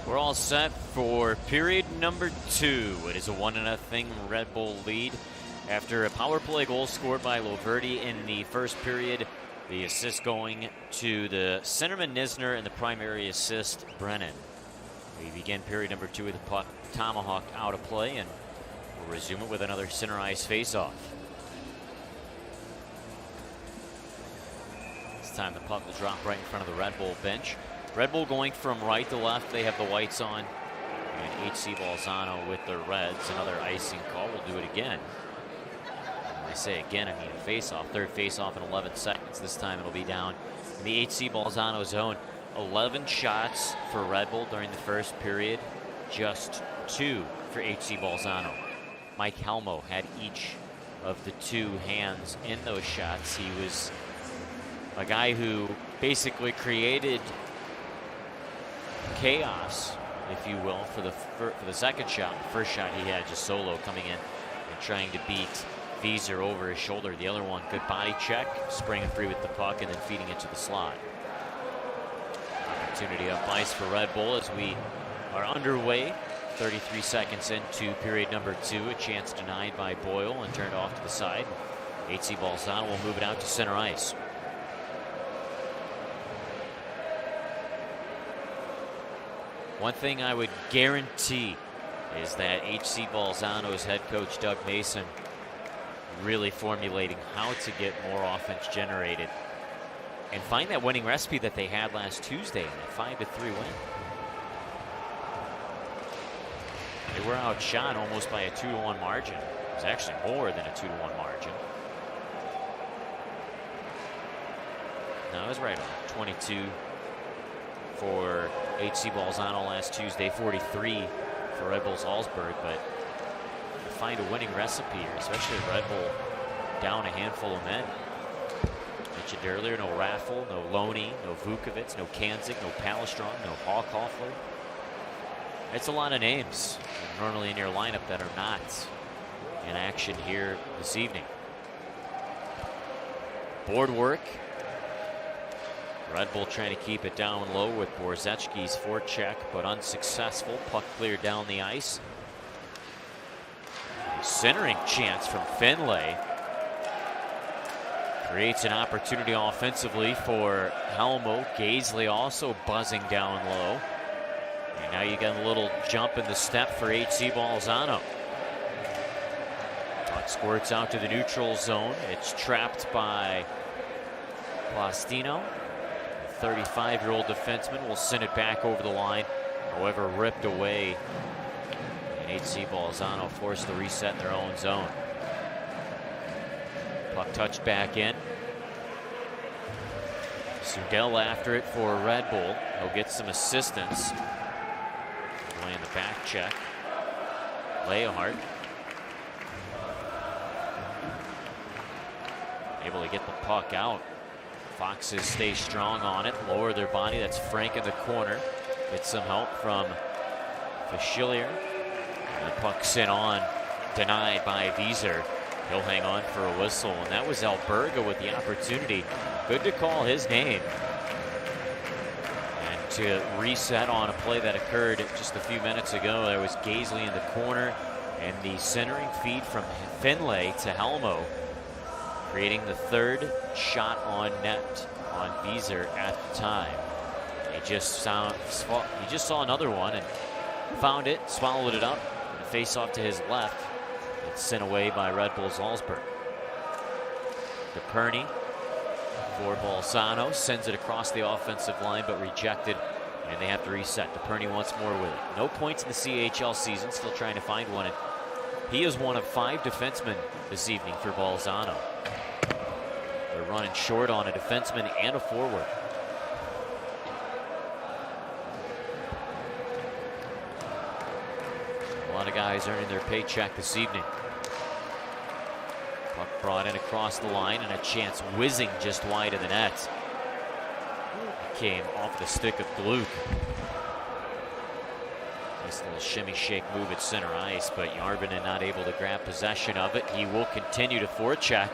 We're all set for period number 2. It is a 1-0 Red Bull lead after a power play goal scored by Loverdi in the first period. The assist going to the centerman Nisner and the primary assist Brennan. We begin period number 2 with the puck tomahawked out of play, and we'll resume it with another center ice faceoff. This time the puck will drop right in front of the Red Bull bench. Red Bull going from right to left. They have the whites on. And HC Bolzano with the reds. Another icing call. We'll do it again. When I say again, I mean a face-off. Third face-off in 11 seconds. This time it'll be down in the HC Bolzano zone. 11 shots for Red Bull during the first period. Just 2 for HC Bolzano. Mike Helmo had each of the 2 hands in those shots. He was a guy who basically created chaos, if you will, for the second shot. The first shot he had just solo coming in and trying to beat Vieser over his shoulder. The other one, good body check, spraying free with the puck and then feeding it to the slot. Opportunity up ice for Red Bull as we are underway. 33 seconds into period number 2. A chance denied by Boyle and turned off to the side. HC Bolzano will move it out to center ice. One thing I would guarantee is that HC Bolzano's head coach Doug Mason really formulating how to get more offense generated and find that winning recipe that they had last Tuesday in that 5-3 win. They were outshot almost by a 2-1 margin. It was actually more than a 2-1 margin. No, I was right on. 22 for HC Bolzano last Tuesday, 43 for Red Bull Salzburg, but to find a winning recipe here, especially Red Bull down a handful of men. Mentioned earlier, no Raffle, no Loney, no Vukovic, no Kanzik, no Palestron, no Hawkoffler. It's a lot of names normally in your lineup that are not in action here this evening. Board work. Red Bull trying to keep it down low with Borzecki's forecheck, but unsuccessful. Puck cleared down the ice. A centering chance from Finlay. Creates an opportunity offensively for Helmo. Gaisley also buzzing down low. And now you got a little jump in the step for HC Bolzano. Puck squirts out to the neutral zone. It's trapped by Plastino. 35-year-old defenseman will send it back over the line. However, ripped away. And HC Bolzano forced the reset in their own zone. Puck touched back in. Sudell after it for Red Bull. He'll get some assistance. Playing the back check. Leahart. Able to get the puck out. Foxes stay strong on it, lower their body. That's Frank in the corner. Get some help from Fischelier. And the puck sent on, denied by Wieser. He'll hang on for a whistle, and that was Alberga with the opportunity. Good to call his name. And to reset on a play that occurred just a few minutes ago, there was Gaisley in the corner, and the centering feed from Finlay to Helmo, creating the third shot on net on Wieser at the time. He just saw another one and found it, swallowed it up, and face off to his left. It's sent away by Red Bull Salzburg. DePerny for Bolzano sends it across the offensive line, but rejected, and they have to reset. DePerny once more with it. No points in the CHL season, still trying to find one. And he is one of 5 defensemen this evening for Bolzano. They're running short on a defenseman and a forward. A lot of guys earning their paycheck this evening. Puck brought in across the line, and a chance whizzing just wide of the net. Came off the stick of Gluck. Nice little shimmy shake move at center ice, but Järvinen not able to grab possession of it. He will continue to forecheck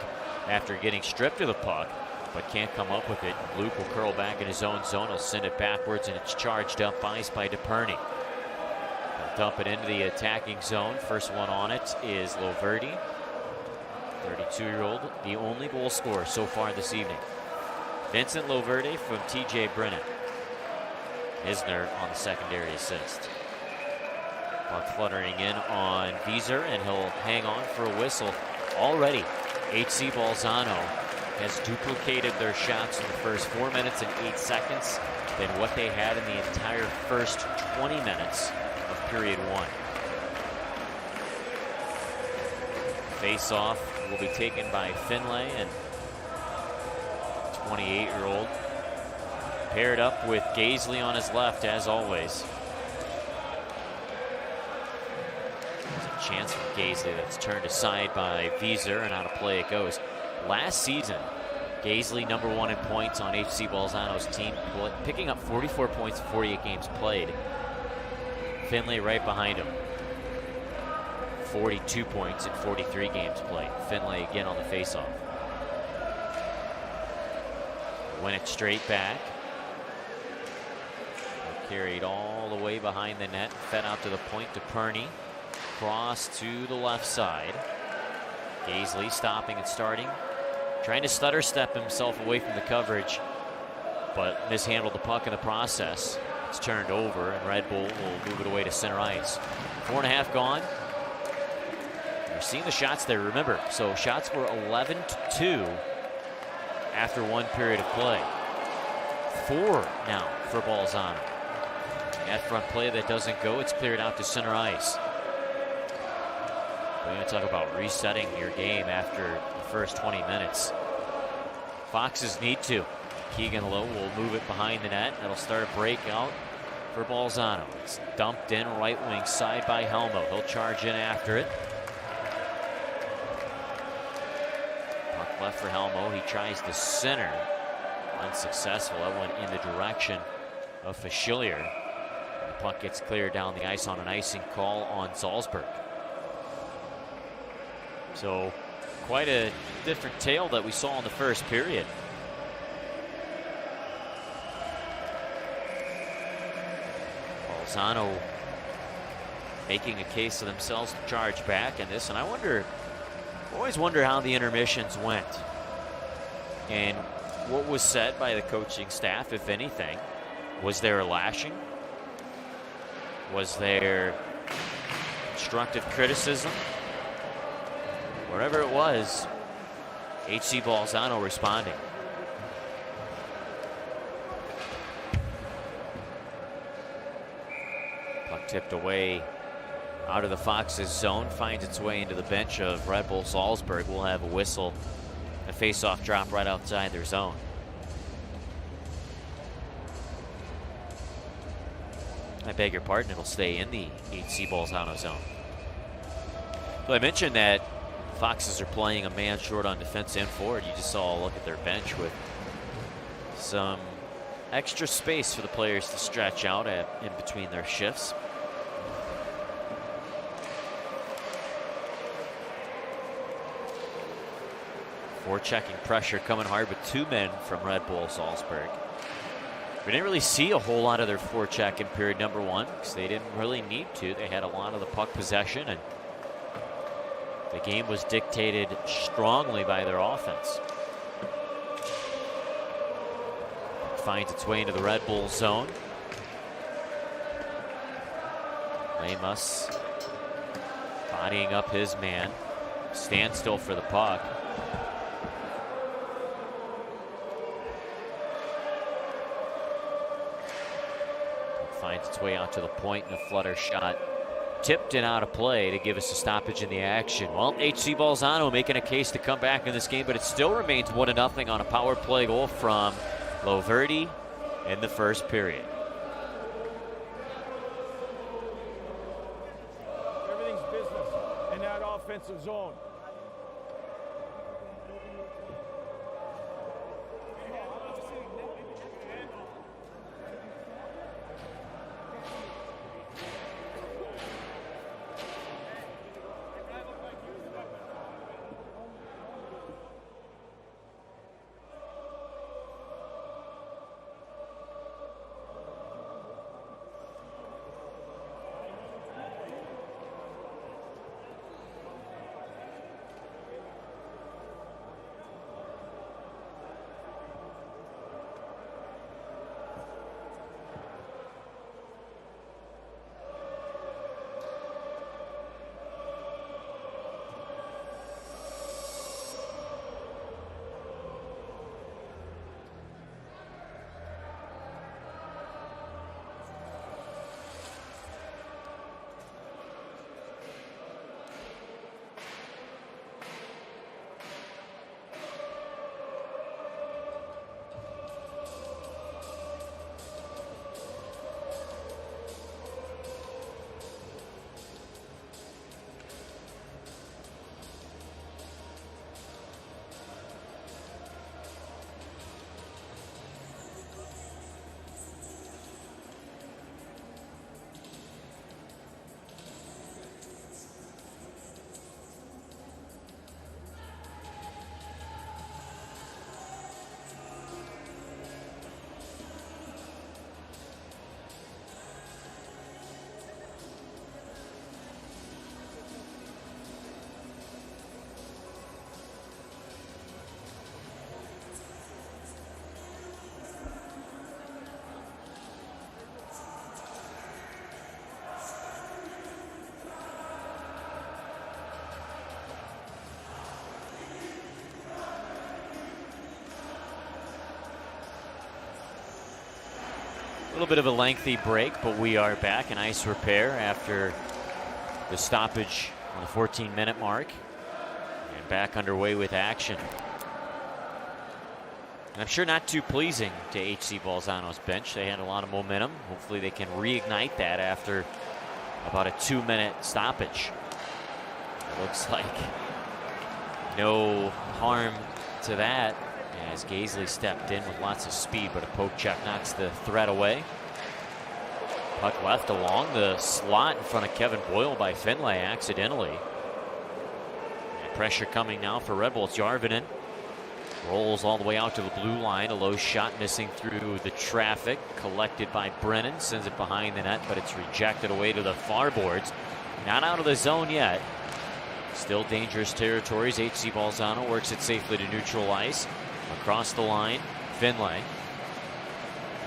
after getting stripped of the puck, but can't come up with it. Luke will curl back in his own zone. He'll send it backwards, and it's charged up ice by DePerny. He'll dump it into the attacking zone. First one on it is Loverdi, 32-year-old, the only goal scorer so far this evening. Vincent Loverde from TJ Brennan. Isner on the secondary assist. Puck fluttering in on Wieser, and he'll hang on for a whistle. Already, HC Bolzano has duplicated their shots in the first 4 minutes and 8 seconds than what they had in the entire first 20 minutes of period 1. Face-off will be taken by Finlay, and 28-year-old paired up with Gaisley on his left, as always. There's a chance from Gaisley that's turned aside by Wieser, and out of play it goes. Last season, Gaisley #1 in points on HC Bolzano's team, picking up 44 points in 48 games played. Finlay right behind him. 42 points in 43 games played. Finlay again on the faceoff. Win it straight back. Carried all the way behind the net. Fed out to the point to Perny. Cross to the left side. Gaisley stopping and starting. Trying to stutter step himself away from the coverage, but mishandled the puck in the process. It's turned over, and Red Bull will move it away to center ice. 4.5 gone. You're seeing the shots there, remember. So shots were 11-2 after one period of play. 4 now for Bolzano. That front play that doesn't go, it's cleared out to center ice. We're going to talk about resetting your game after the first 20 minutes. Foxes need to. Keegan Lowe will move it behind the net. That'll start a breakout for Bolzano. It's dumped in right wing side by Helmo. He'll charge in after it. Puck left for Helmo. He tries to center. Unsuccessful. That went in the direction of Fashilier. The puck gets cleared down the ice on an icing call on Salzburg. So quite a different tale that we saw in the first period. Bolzano making a case of themselves to charge back in this, and I always wonder how the intermissions went and what was said by the coaching staff, if anything. Was there a lashing? Was there constructive criticism? Whatever it was, HC Bolzano responding. Puck tipped away out of the Foxes zone, finds its way into the bench of Red Bull Salzburg. We'll have a whistle, a face-off drop right outside their zone. I beg your pardon, it'll stay in the HC Bolzano zone. So I mentioned that Foxes are playing a man short on defense and forward. You just saw a look at their bench with some extra space for the players to stretch out in between their shifts. Forechecking pressure coming hard with 2 men from Red Bull Salzburg. We didn't really see a whole lot of their forecheck in period number 1 because they didn't really need to. They had a lot of the puck possession, and the game was dictated strongly by their offense. Finds its way into the Red Bull zone. Lemus bodying up his man. Standstill for the puck. Finds its way out to the point, and a flutter shot tipped and out of play to give us a stoppage in the action. Well, HC Bolzano making a case to come back in this game, but it still remains 1-0 on a power play goal from Loverdi in the first period. Everything's business in that offensive zone. little bit of a lengthy break, but we are back in ice repair after the stoppage on the 14-minute mark. And back underway with action. And I'm sure not too pleasing to HC Bolzano's bench. They had a lot of momentum. Hopefully they can reignite that after about a 2-minute stoppage. It looks like no harm to that as Gaisley stepped in with lots of speed, but a poke check knocks the threat away. Puck left along the slot in front of Kevin Boyle by Finlay accidentally. And pressure coming now for Red Bulls. Jarvinen rolls all the way out to the blue line. A low shot missing through the traffic. Collected by Brennan. Sends it behind the net, but it's rejected away to the far boards. Not out of the zone yet. Still dangerous territories. HC Bolzano works it safely to neutral ice. Across the line, Finlay.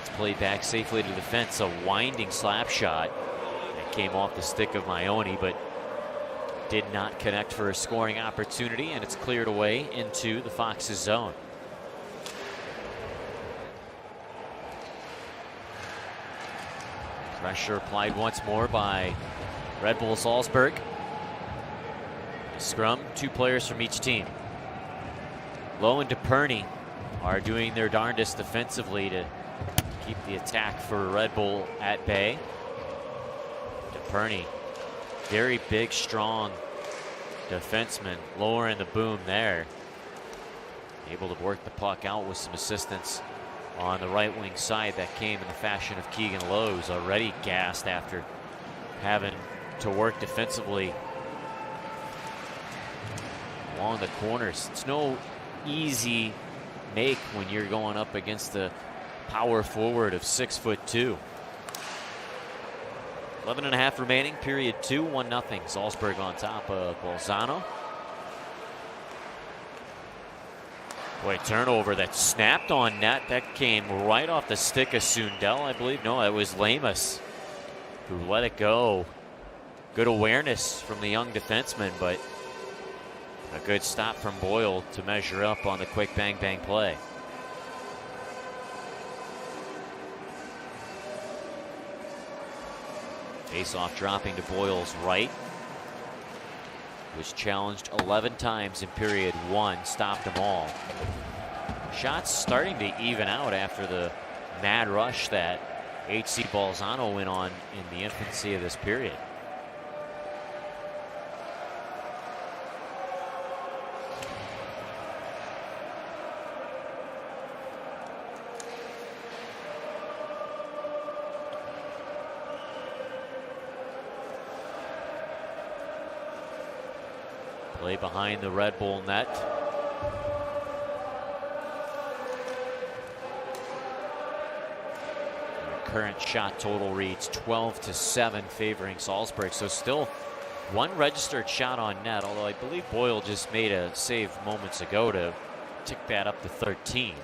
It's played back safely to the fence. A winding slap shot that came off the stick of Maione, but did not connect for a scoring opportunity, and it's cleared away into the Foxes' zone. Pressure applied once more by Red Bull Salzburg. Scrum, 2 players from each team. Lowe and DePerney are doing their darndest defensively to keep the attack for Red Bull at bay. DePerney, very big, strong defenseman, lowering the boom there. Able to work the puck out with some assistance on the right wing side. That came in the fashion of Keegan Lowe, who's already gassed after having to work defensively along the corners. It's no easy make when you're going up against the power forward of 6'2". 11.5 remaining, period 2, 1-0. Salzburg on top of Bolzano. Boy, turnover that snapped on net. That came right off the stick of Sundell, I believe. No, it was Lamus who let it go. Good awareness from the young defenseman, but a good stop from Boyle to measure up on the quick bang-bang play. Face-off dropping to Boyle's right. Was challenged 11 times in period 1, stopped them all. Shots starting to even out after the mad rush that HC Bolzano went on in the infancy of this period. Play behind the Red Bull net. Their current shot total reads 12-7 favoring Salzburg. So still one registered shot on net, although I believe Boyle just made a save moments ago to tick that up to 13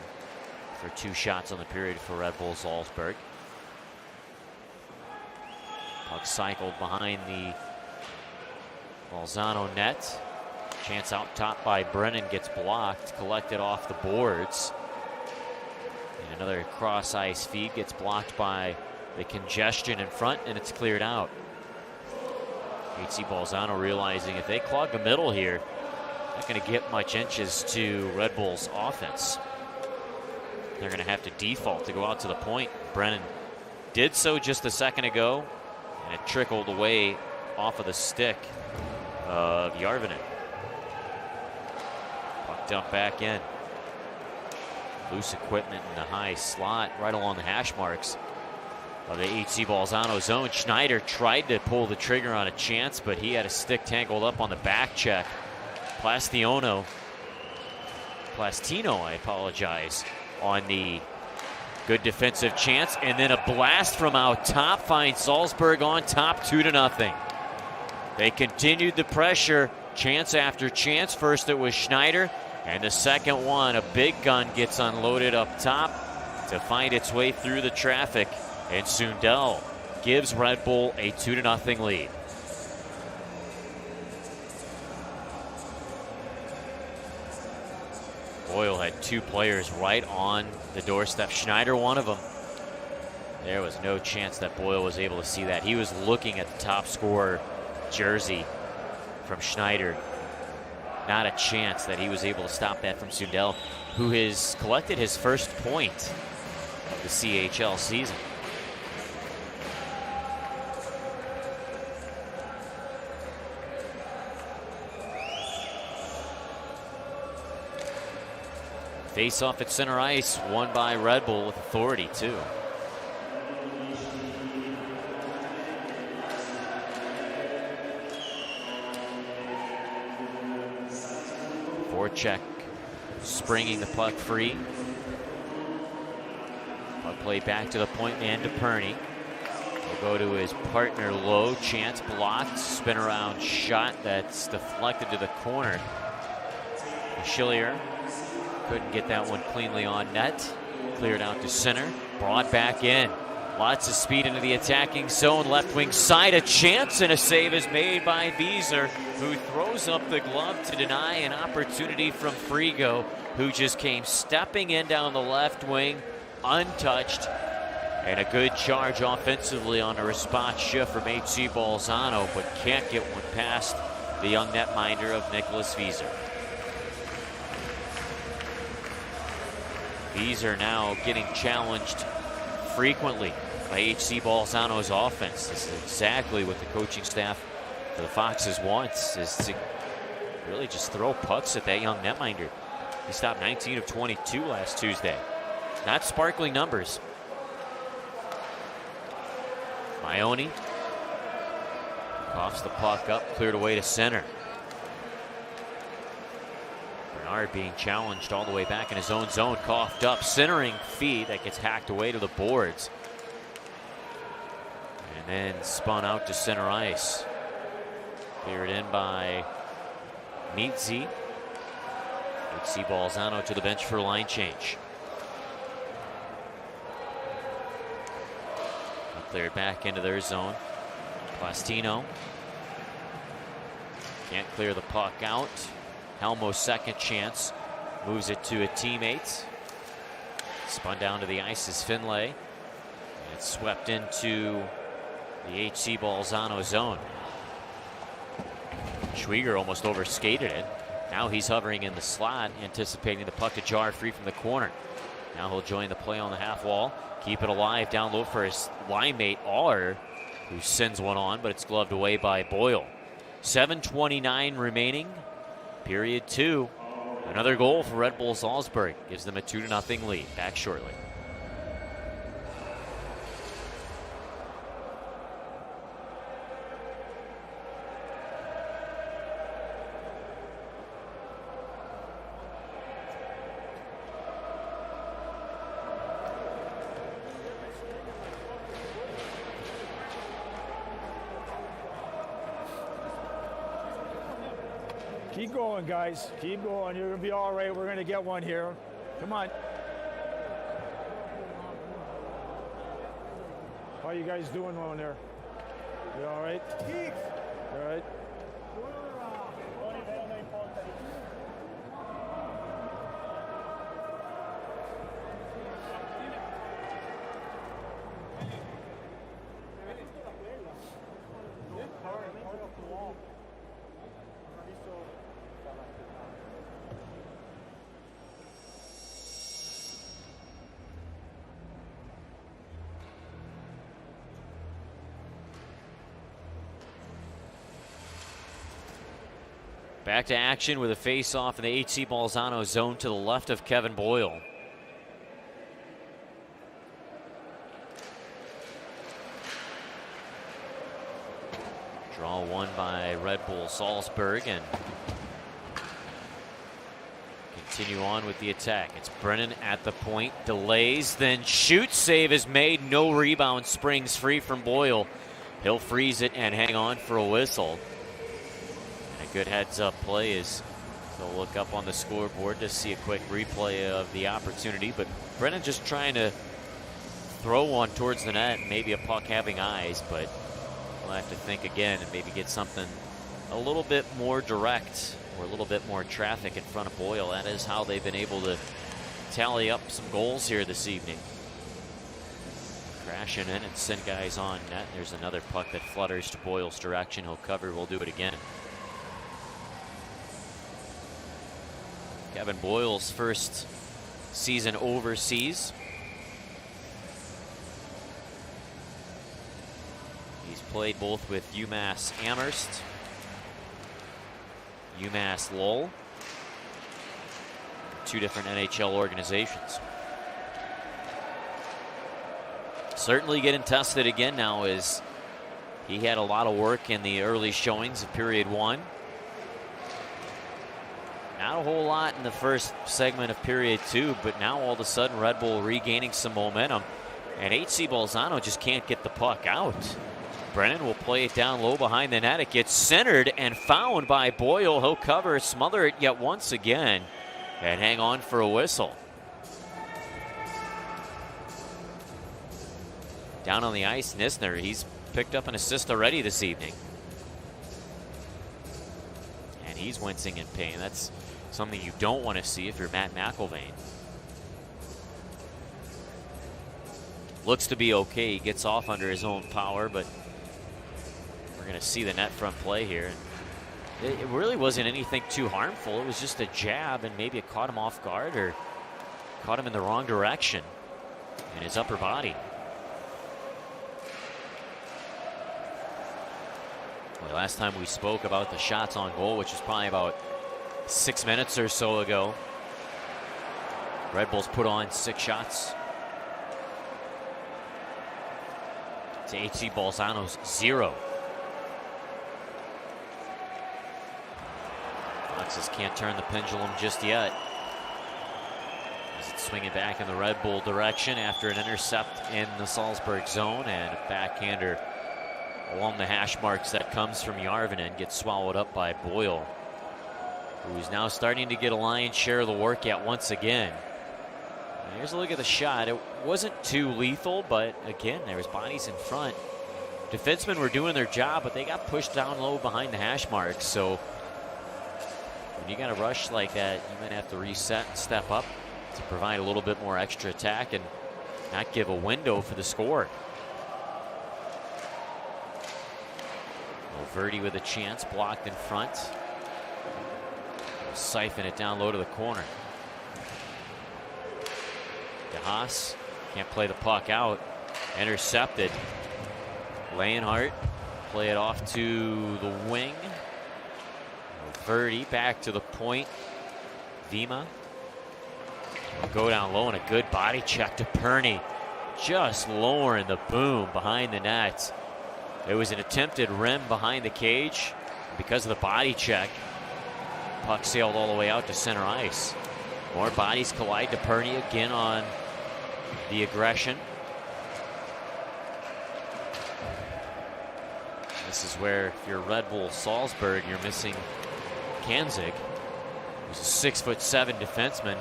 for 2 shots on the period for Red Bull Salzburg. Puck cycled behind the Bolzano net. Chance out top by Brennan, gets blocked, collected off the boards. And another cross ice feed gets blocked by the congestion in front, and it's cleared out. HC Bolzano realizing if they clog the middle here, not going to get much inches to Red Bull's offense. They're going to have to default to go out to the point. Brennan did so just a second ago, and it trickled away off of the stick of Jarvinen. Puck dumped back in. Loose equipment in the high slot right along the hash marks of the HC Bolzano zone. Schneider tried to pull the trigger on a chance, but he had a stick tangled up on the back check. Plastino, I apologize, on the good defensive chance, and then a blast from out top finds Salzburg on top 2-0. They continued the pressure, chance after chance. First it was Schneider, and the second one, a big gun gets unloaded up top to find its way through the traffic, and Sundell gives Red Bull a 2-0 lead. Boyle had 2 players right on the doorstep. Schneider, one of them. There was no chance that Boyle was able to see that. He was looking at the top scorer jersey from Schneider. Not a chance that he was able to stop that from Sundell, who has collected his first point of the CHL season. Face off at center ice, won by Red Bull with authority too. Voracek springing the puck free. Puck play back to the point man, to Perney. He'll go to his partner Lowe. Chance blocked. Spin around shot that's deflected to the corner. Schillier couldn't get that one cleanly on net. Cleared out to center. Brought back in. Lots of speed into the attacking zone. Left wing side. A chance and a save is made by Wieser, who throws up the glove to deny an opportunity from Frigo, who just came stepping in down the left wing, untouched. And a good charge offensively on a response shift from HC Bolzano, but can't get one past the young netminder of Nicholas Wieser. Wieser now getting challenged frequently by HC Bolzano's offense. This is exactly what the coaching staff for the Foxes wants, is to really just throw pucks at that young netminder. He stopped 19 of 22 last Tuesday. Not sparkling numbers. Maione coughs the puck up, cleared away to center. Bernard being challenged all the way back in his own zone, coughed up, centering feed that gets hacked away to the boards. And then spun out to center ice. Cleared in by Mitzi. HC Bolzano to the bench for a line change. Cleared back into their zone. Plastino can't clear the puck out. Helmo's second chance. Moves it to a teammate. Spun down to the ice is Finlay. And it's swept into the HC Bolzano zone. Schwieger almost overskated it. Now he's hovering in the slot, anticipating the puck to jar free from the corner. Now he'll join the play on the half wall. Keep it alive down low for his line mate, Aller, who sends one on, but it's gloved away by Boyle. 7:29 remaining. Period 2. Another goal for Red Bull Salzburg. Gives them a 2-0 lead. Back shortly. Keep going, guys. Keep going. You're going to be all right. We're going to get one here. Come on. How you guys doing on there? You all right? All right. Back to action with a face-off in the HC Bolzano zone to the left of Kevin Boyle. Draw one by Red Bull Salzburg, and continue on with the attack. It's Brennan at the point, delays, then shoots. Save is made, no rebound, springs free from Boyle. He'll freeze it and hang on for a whistle. Good heads-up play is they'll look up on the scoreboard to see a quick replay of the opportunity. But Brennan just trying to throw one towards the net, maybe a puck having eyes, but we'll have to think again and maybe get something a little bit more direct or a little bit more traffic in front of Boyle. That is how they've been able to tally up some goals here this evening. crashing in and send guys on net. There's another puck that flutters to Boyle's direction. He'll cover. We'll do it again. Kevin Boyle's first season overseas. He's played both with UMass Amherst, UMass Lowell, two different NHL organizations. Certainly getting tested again now, as he had a lot of work in the early showings of period one. Not a whole lot in the first segment of period two, but now all of a sudden Red Bull regaining some momentum, and HC Bolzano just can't get the puck out. Brennan will play it down low behind the net. It gets centered and found by Boyle. He'll cover, smother it yet once again, and hang on for a whistle. Down on the ice, Nisner, he's picked up an assist already this evening. And he's wincing in pain. That's something you don't want to see if you're Matt McIlvaine. Looks to be okay. He gets off under his own power, but we're going to see the net front play here. It really wasn't anything too harmful. It was just a jab, and maybe it caught him off guard or caught him in the wrong direction in his upper body. Well, last time we spoke about the shots on goal, which was probably about 6 minutes or so ago, Red Bulls put on 6 shots to HC Bolzano's 0. Foxes can't turn the pendulum just yet, as it's swinging back in the Red Bull direction after an intercept in the Salzburg zone, and a backhander along the hash marks that comes from Järvinen gets swallowed up by Boyle, who's now starting to get a lion's share of the work yet once again. And here's a look at the shot. It wasn't too lethal, but again, there was bodies in front. Defensemen were doing their job, but they got pushed down low behind the hash marks. So when you got a rush like that, you might have to reset and step up to provide a little bit more extra attack and not give a window for the score. Verdi with a chance, blocked in front. We'll siphon it down low to the corner. DeHaas can't play the puck out. Intercepted. Leonhardt play it off to the wing. Verdi back to the point. Vima will go down low, and a good body check to Perney. Just lowering the boom behind the net. It was an attempted rim behind the cage. Because of the body check, puck sailed all the way out to center ice. More bodies collide to Perney again on the aggression. This is where, if you're Red Bull Salzburg, you're missing Kanzig, who's a 6'7" defenseman,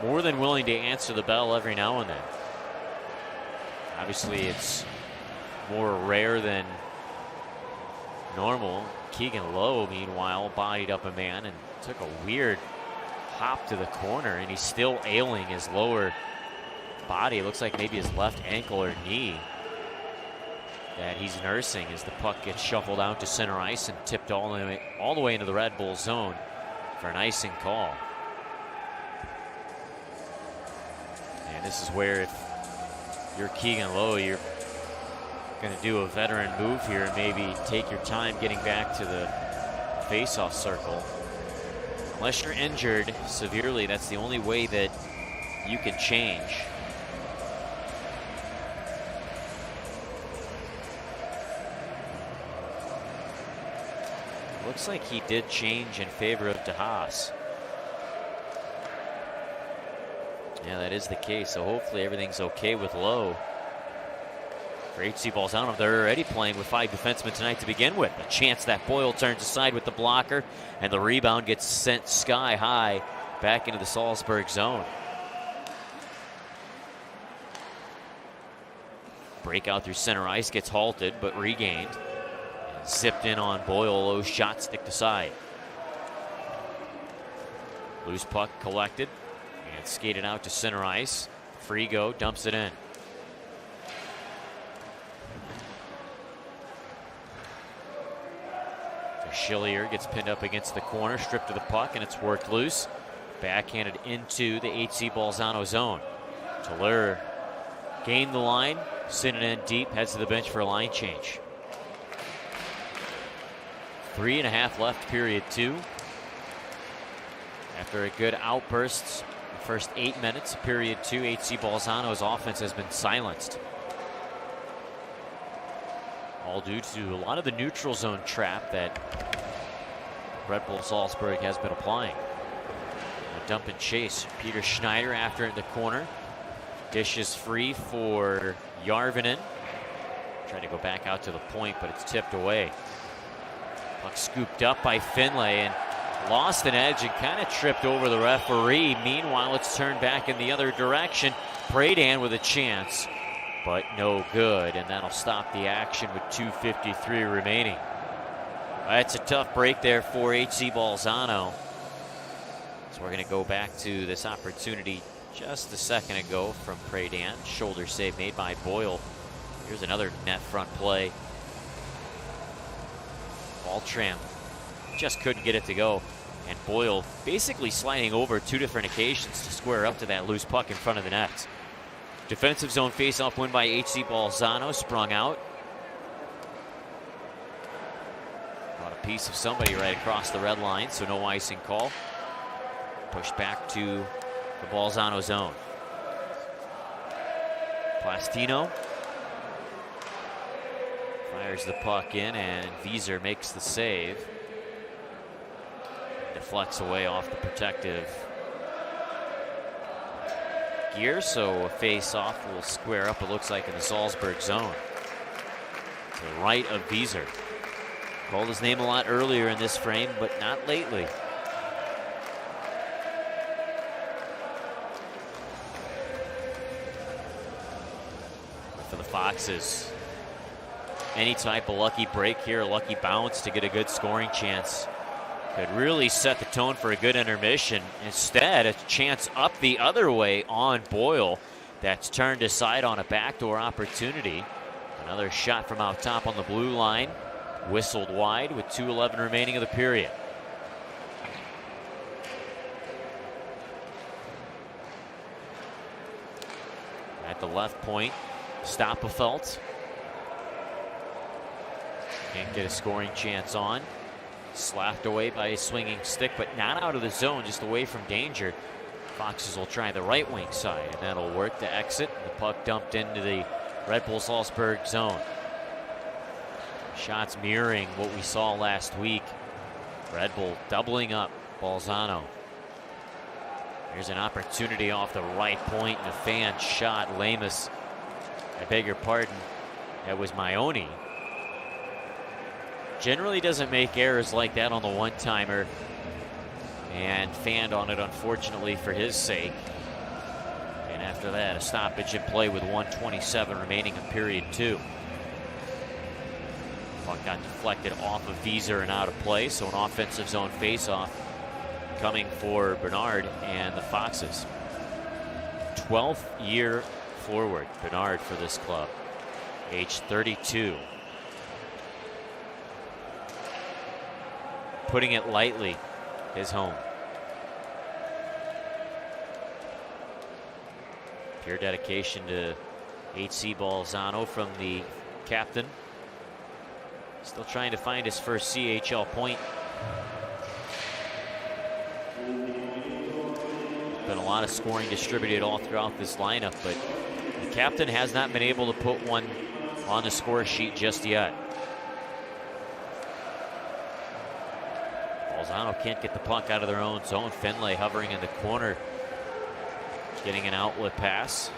more than willing to answer the bell every now and then. Obviously, it's more rare than normal. Keegan Lowe, meanwhile, bodied up a man and took a weird hop to the corner, and he's still ailing his lower body. It looks like maybe his left ankle or knee that he's nursing as the puck gets shuffled out to center ice and tipped all the way into the Red Bull zone for an icing call. And this is where, if you're Keegan Lowe, you're going to do a veteran move here and maybe take your time getting back to the face-off circle. Unless you're injured severely, that's the only way that you can change. Looks like he did change in favor of DeHaas. Yeah, that is the case. So hopefully everything's okay with Lowe. For HC Bolzano, they're already playing with 5 defensemen tonight to begin with. A chance that Boyle turns aside with the blocker, and the rebound gets sent sky high back into the Salzburg zone. Breakout through center ice, gets halted but regained. And zipped in on Boyle. Low shot sticked aside. Loose puck collected and skated out to center ice. Frigo dumps it in. Schillier gets pinned up against the corner, stripped of the puck, and it's worked loose. Backhanded into the HC Bolzano zone. Tallur gained the line, sending it in deep, heads to the bench for a line change. 3.5 left, period 2. After a good outburst, the first 8 minutes, period 2, HC Bolzano's offense has been silenced. All due to a lot of the neutral zone trap that Red Bull Salzburg has been applying. A dump and chase. Peter Schneider after it in the corner. Dish is free for Järvinen. Trying to go back out to the point, but it's tipped away. Puck scooped up by Finlay and lost an edge and kind of tripped over the referee. Meanwhile, it's turned back in the other direction. Pradan with a chance, but no good, and that'll stop the action with 2:53 remaining. That's a tough break there for HC Bolzano. So we're going to go back to this opportunity just a second ago from Pradan. Shoulder save made by Boyle. Here's another net front play. Baltram just couldn't get it to go. And Boyle basically sliding over 2 different occasions to square up to that loose puck in front of the net. Defensive zone face-off win by HC Bolzano, sprung out. Got a piece of somebody right across the red line, so no icing call. Pushed back to the Bolzano zone. Plastino fires the puck in, and Wieser makes the save. Deflects away off the protective gear, so a face-off will square up, it looks like, in the Salzburg zone. To the right of Wieser. Called his name a lot earlier in this frame, but not lately. For the Foxes, any type of lucky break here, a lucky bounce to get a good scoring chance could really set the tone for a good intermission. Instead, a chance up the other way on Boyle that's turned aside on a backdoor opportunity. Another shot from out top on the blue line, whistled wide with 2:11 remaining of the period. At the left point, Stoppelfeld can't get a scoring chance on. Slapped away by a swinging stick, but not out of the zone, just away from danger. Foxes will try the right wing side, and that'll work to exit. The puck dumped into the Red Bull Salzburg zone. Shots mirroring what we saw last week. Red Bull doubling up Bolzano. Here's an opportunity off the right point, and a fan shot. Lamus, I beg your pardon, that was Maioni. Generally doesn't make errors like that on the one-timer, and fanned on it, unfortunately, for his sake. And after that, a stoppage in play with 1:27 remaining in period 2. Puck got deflected off of Wieser and out of play, so an offensive zone face-off coming for Bernard and the Foxes. 12th year forward, Bernard, for this club, age 32. Putting it lightly, his home. Pure dedication to HC Bolzano from the captain. Still trying to find his first CHL point. Been a lot of scoring distributed all throughout this lineup, but the captain has not been able to put one on the score sheet just yet. Bolzano can't get the puck out of their own zone. Finlay hovering in the corner, getting an outlet pass.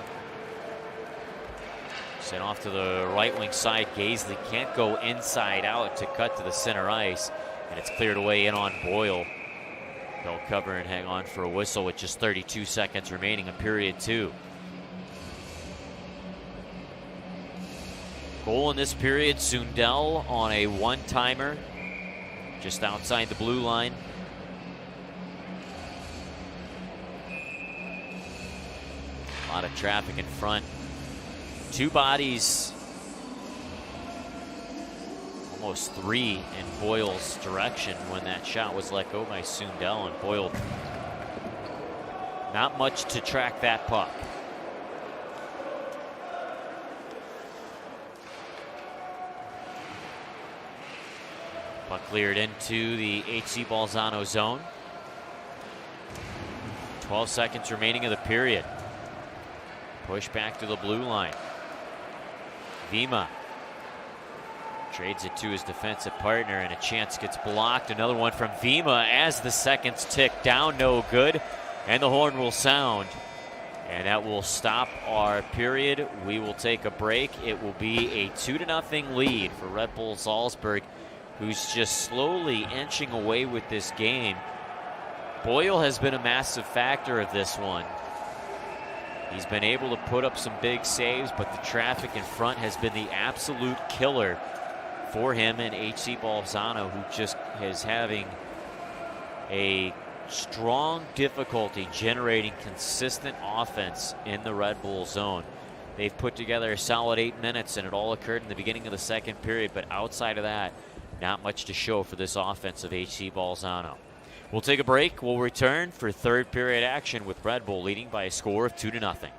Sent off to the right wing side. Gaisley can't go inside out to cut to the center ice, and it's cleared away in on Boyle. They'll cover and hang on for a whistle with just 32 seconds remaining in period 2. Goal in this period, Sundell on a one-timer just outside the blue line. A lot of traffic in front. Two bodies almost 3 in Boyle's direction when that shot was let go by Sundell, and Boyle not much to track that puck. Puck cleared into the HC Bolzano zone. 12 seconds remaining of the period. Push back to the blue line. Vima trades it to his defensive partner, and a chance gets blocked. Another one from Vima as the seconds tick down, no good. And the horn will sound, and that will stop our period. We will take a break. It will be a 2-0 lead for Red Bull Salzburg, who's just slowly inching away with this game. Boyle has been a massive factor of this one. He's been able to put up some big saves, but the traffic in front has been the absolute killer for him and HC Bolzano, who just is having a strong difficulty generating consistent offense in the Red Bull zone. They've put together a solid 8 minutes, and it all occurred in the beginning of the second period, but outside of that, not much to show for this offense of HC Bolzano. We'll take a break. We'll return for third period action with Red Bull leading by a score of 2-0.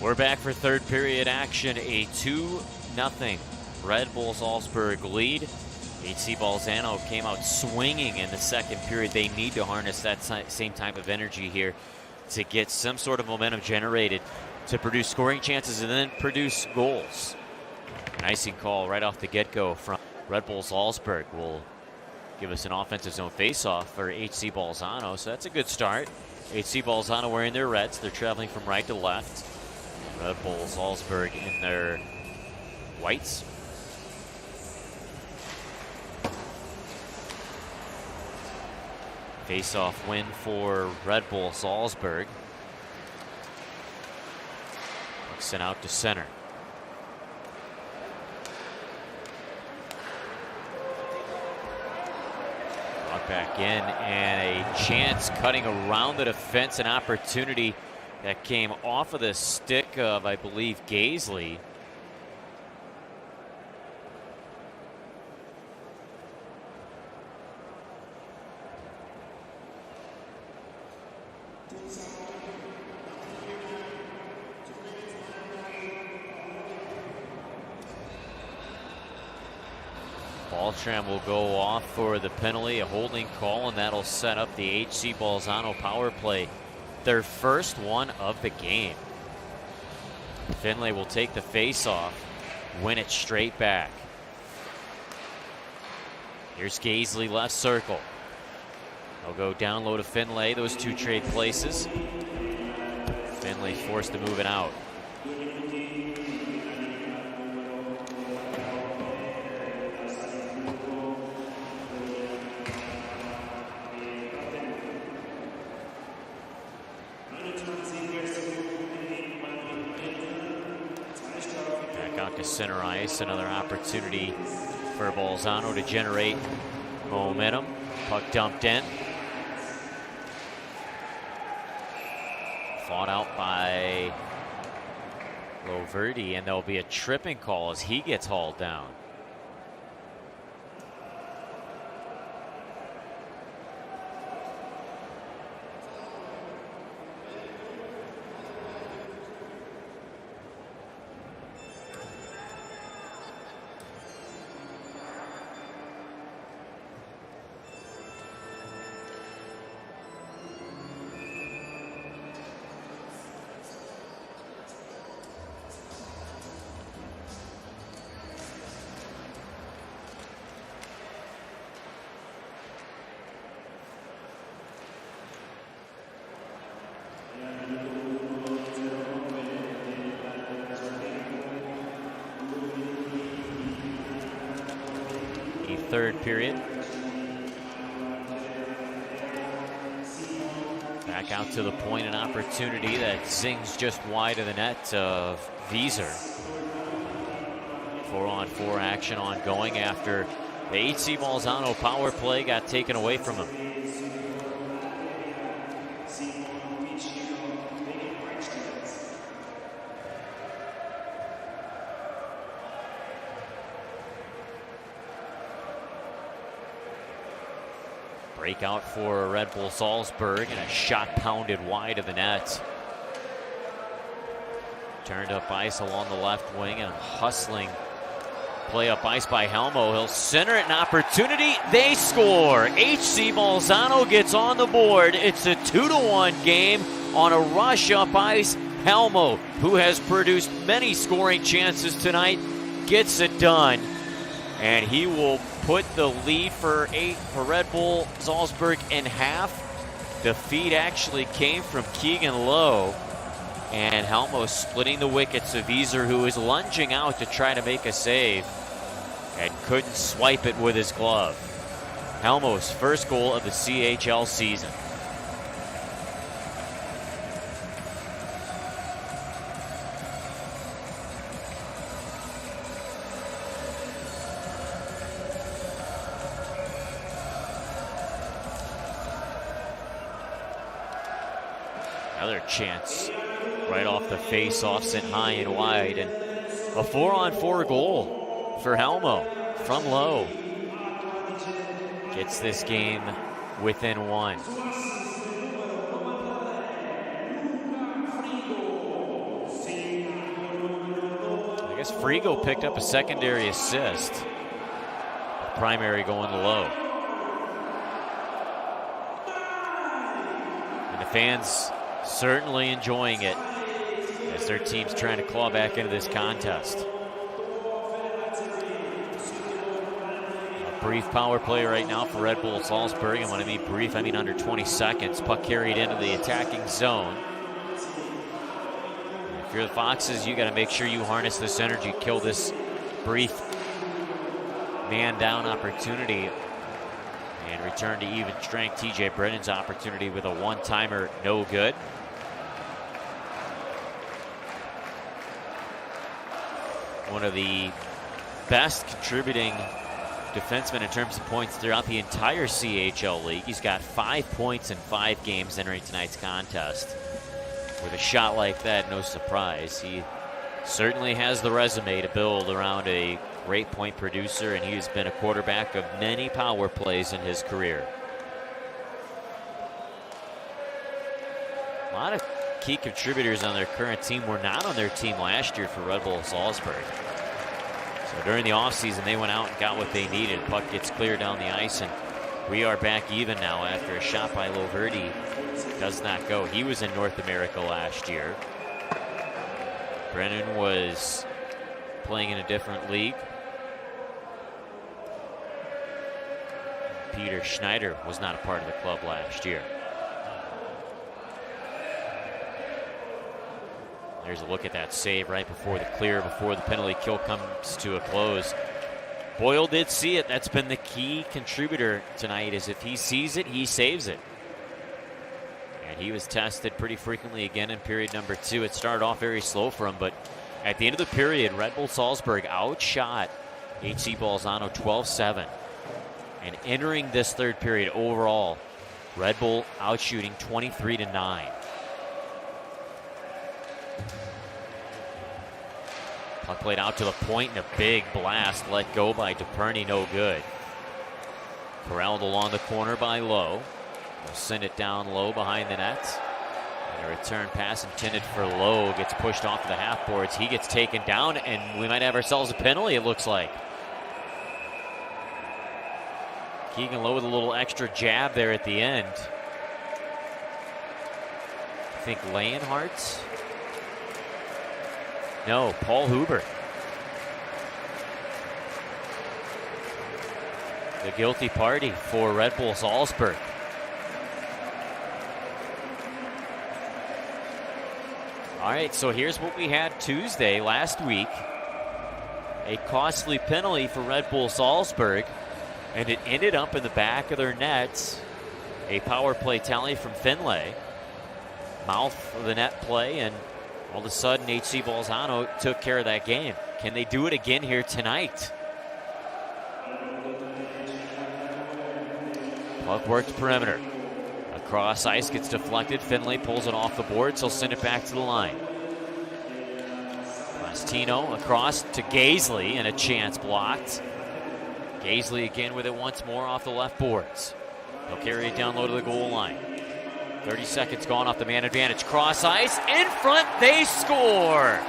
We're back for third period action. A 2-0 Red Bull Salzburg lead. HC Bolzano came out swinging in the second period. They need to harness that same type of energy here to get some sort of momentum generated to produce scoring chances and then produce goals. An icing call right off the get-go from Red Bull Salzburg will give us an offensive zone face-off for HC Bolzano, so that's a good start. HC Bolzano wearing their reds. They're traveling from right to left. Red Bull Salzburg in their whites. Face-off win for Red Bull Salzburg. Sent out to center. Brought back in, and a chance cutting around the defense, an opportunity that came off of the stick of, I believe, Gaisley. Baltram will go off for the penalty, a holding call, and that'll set up the HC Bolzano power play, their first one of the game. Finlay will take the face-off, win it straight back. Here's Gaisley, left circle. They'll go down low to Finlay. Those two trade places. Finlay forced to move it out. Out to center ice, another opportunity for Bolzano to generate momentum. Puck dumped in. Fought out by Loverdi, and there'll be a tripping call as he gets hauled down. Third period. Back out to the point, an opportunity that zings just wide of the net of Wieser. 4-on-4 action ongoing after the HC Bolzano power play got taken away from him. Breakout for Red Bull Salzburg, and a shot pounded wide of the net. Turned up ice along the left wing, and a hustling play up ice by Helmo. He'll center it, an opportunity. They score. HC Bolzano gets on the board. It's a 2-1 game on a rush up ice. Helmo, who has produced many scoring chances tonight, gets it done. And he will put the lead for Red Bull Salzburg in half. The feed actually came from Keegan Lowe. And Helmo splitting the wickets of Wieser, who is lunging out to try to make a save and couldn't swipe it with his glove. Helmo's first goal of the CHL season. Another chance right off the face-off, sent high and wide, and a 4-on-4 goal for Helmo from Lowe. Gets this game within one. guess Frigo picked up a secondary assist. Primary going low. And the fans certainly enjoying it as their team's trying to claw back into this contest. A brief power play right now for Red Bull Salzburg, and when I mean brief, I mean under 20 seconds. Puck carried into the attacking zone. If you're the Foxes, you got to make sure you harness this energy, kill this brief man down opportunity, and return to even strength. TJ Brennan's opportunity with a one-timer, no good. One of the best contributing defensemen in terms of points throughout the entire CHL league. He's got 5 points in 5 games entering tonight's contest. With a shot like that, no surprise. He certainly has the resume to build around a great point producer, and he's been a quarterback of many power plays in his career. A lot of key contributors on their current team were not on their team last year for Red Bull Salzburg. So during the offseason, they went out and got what they needed. Puck gets cleared down the ice, and we are back even now after a shot by Loverdi does not go. He was in North America last year. Brennan was playing in a different league. Peter Schneider was not a part of the club last year. There's a look at that save right before the clear, before the penalty kill comes to a close. Boyle did see it. That's been the key contributor tonight, is if he sees it, he saves it. And he was tested pretty frequently again in period number 2. It started off very slow for him, but at the end of the period, Red Bull Salzburg outshot HC Bolzano 12-7. And entering this third period overall, Red Bull outshooting 23-9. Puck played out to the point, and a big blast let go by DePerney, no good. Corralled along the corner by Lowe. We'll send it down low behind the net. And a return pass intended for Lowe gets pushed off to the half boards. He gets taken down, and we might have ourselves a penalty, it looks like. Keegan Lowe with a little extra jab there at the end. I think Leonhardt. No, Paul Huber. The guilty party for Red Bull Salzburg. All right, so here's what we had Tuesday last week. A costly penalty for Red Bull Salzburg, and it ended up in the back of their nets. A power play tally from Finlay. Mouth of the net play, and all of a sudden HC Bolzano took care of that game. Can they do it again here tonight? Puck worked perimeter. Across ice, gets deflected. Finlay pulls it off the boards. He'll send it back to the line. Plastino across to Gaisley, and a chance blocked. Gaisley again with it once more off the left boards. He'll carry it down low to the goal line. 30 seconds gone off the man advantage. Cross ice, in front, they score!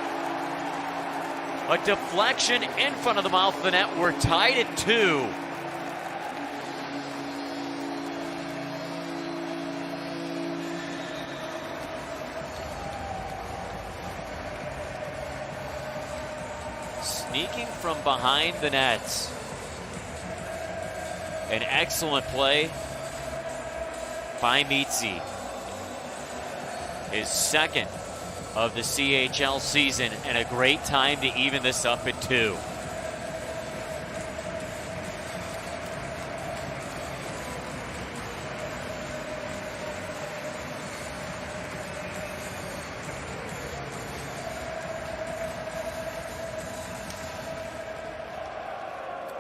A deflection in front of the mouth of the net. We're tied at 2. Sneaking from behind the nets. An excellent play by Mitzi. His second of the CHL season, and a great time to even this up at 2.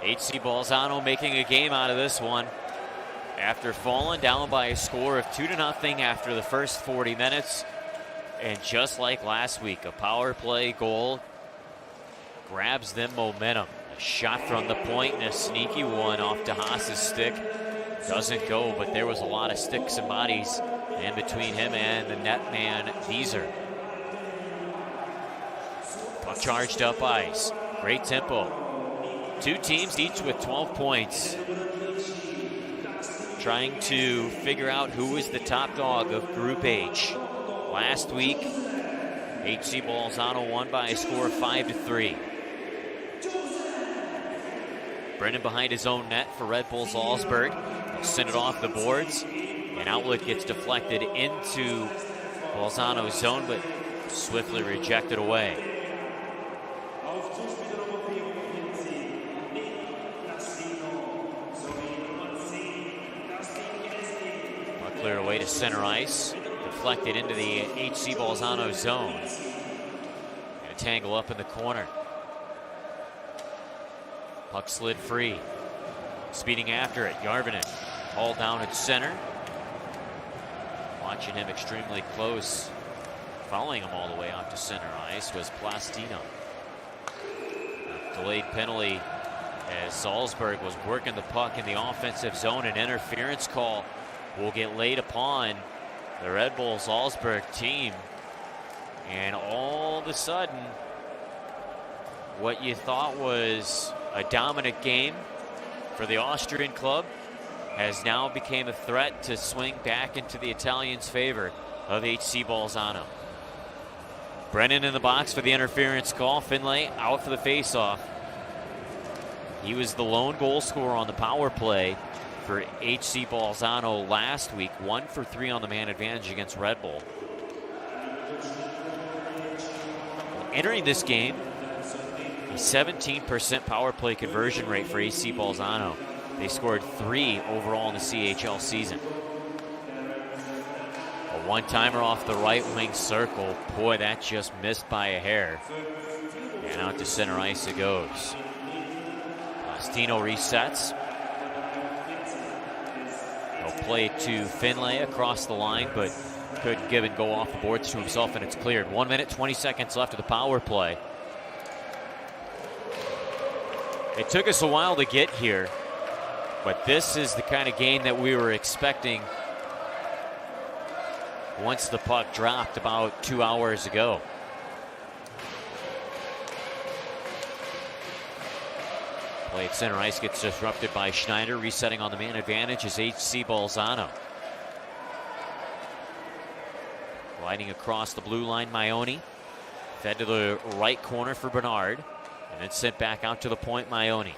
HC Bolzano making a game out of this one after falling down by a score of 2-0 after the first 40 minutes. And just like last week, a power play goal grabs them momentum. A shot from the point and a sneaky one off to Haas's stick. Doesn't go, but there was a lot of sticks and bodies in between him and the net man, Wieser. Puck charged up ice. Great tempo. Two teams each with 12 points. Trying to figure out who is the top dog of Group H. Last week, HC Bolzano won by a score of 5-3. Brennan behind his own net for Red Bull Salzburg. He'll send it off the boards. An outlet gets deflected into Bolzano's zone, but swiftly rejected away. Puck cleared away to center ice. Deflected into the HC Bolzano zone. And a tangle up in the corner. Puck slid free. Speeding after it, Järvinen hauled down at center. Watching him extremely close. Following him all the way out to center ice was Plastino. Delayed penalty as Salzburg was working the puck in the offensive zone. An interference call will get laid upon the Red Bull Salzburg team. And all of a sudden, what you thought was a dominant game for the Austrian club has now become a threat to swing back into the Italians' favor of HC Bolzano. Brennan in the box for the interference call. Finlay out for the faceoff. He was the lone goal scorer on the power play for HC Bolzano last week. 1 for 3 on the man advantage against Red Bull. Entering this game, a 17% power play conversion rate for HC Bolzano. They scored 3 overall in the CHL season. A one-timer off the right wing circle. Boy, that just missed by a hair. And out to center ice it goes. Plastino resets. He'll play to Finlay across the line, but couldn't give and go off the boards to himself, and it's cleared. 1 minute, 20 seconds left of the power play. It took us a while to get here, but this is the kind of game that we were expecting once the puck dropped about 2 hours ago. Play at center ice gets disrupted by Schneider. Resetting on the man advantage is HC Bolzano. Gliding across the blue line, Maioni. Fed to the right corner for Bernard. And then sent back out to the point, Maioni.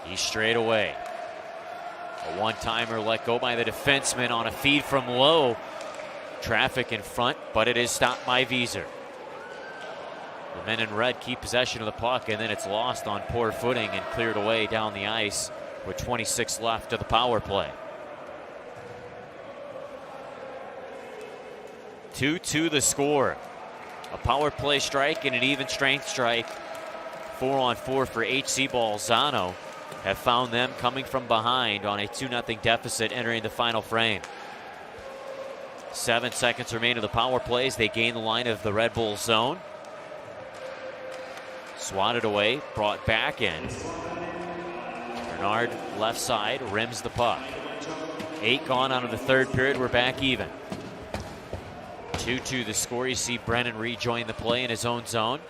He's straight away. A one-timer let go by the defenseman on a feed from low. Traffic in front, but it is stopped by Wieser. The men in red keep possession of the puck, and then it's lost on poor footing and cleared away down the ice with 26 left of the power play. 2-2 the score. A power play strike and an even strength strike. 4-on-4 for HC Bolzano have found them coming from behind on a 2-0 deficit entering the final frame. 7 seconds remain of the power plays. They gain the line of the Red Bull zone. Swatted away, brought back in. Bernard left side, rims the puck. 8 gone out of the third period. We're back even. 2-2 the score. You see Brennan rejoin the play in his own zone.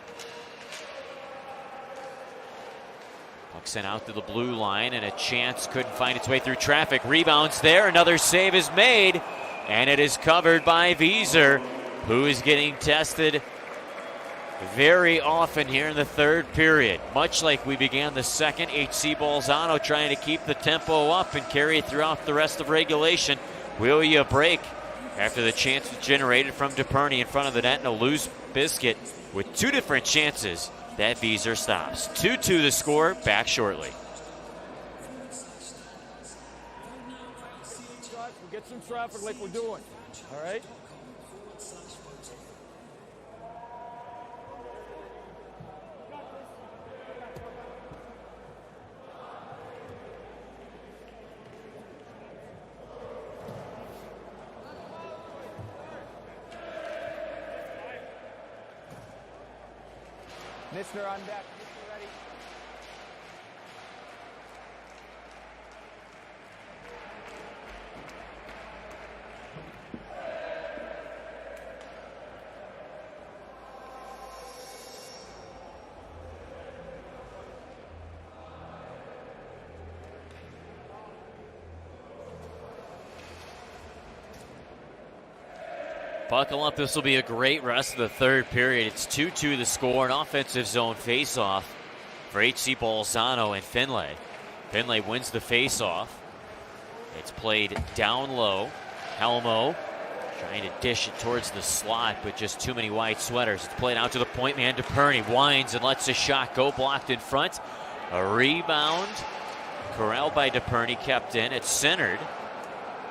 Puck sent out to the blue line, and a chance couldn't find its way through traffic. Rebounds there. Another save is made, and it is covered by Wieser, who is getting tested very often here in the third period. Much like we began the second, HC Bolzano trying to keep the tempo up and carry it throughout the rest of regulation. Will you break after the chance was generated from DePerney in front of the net and a loose biscuit with 2 different chances that Wieser stops. 2-2 the score. Back shortly. We'll get some traffic like we're doing. All right? Mr. on deck. Mr. ready. Buckle up. This will be a great rest of the third period. It's 2-2 the score. An offensive zone faceoff for HC Bolzano and Finlay. Finlay wins the faceoff. It's played down low. Helmo trying to dish it towards the slot, but just too many white sweaters. It's played out to the point man. DePerny winds and lets the shot go. Blocked in front. A rebound. Corralled by DePerny, kept in. It's centered.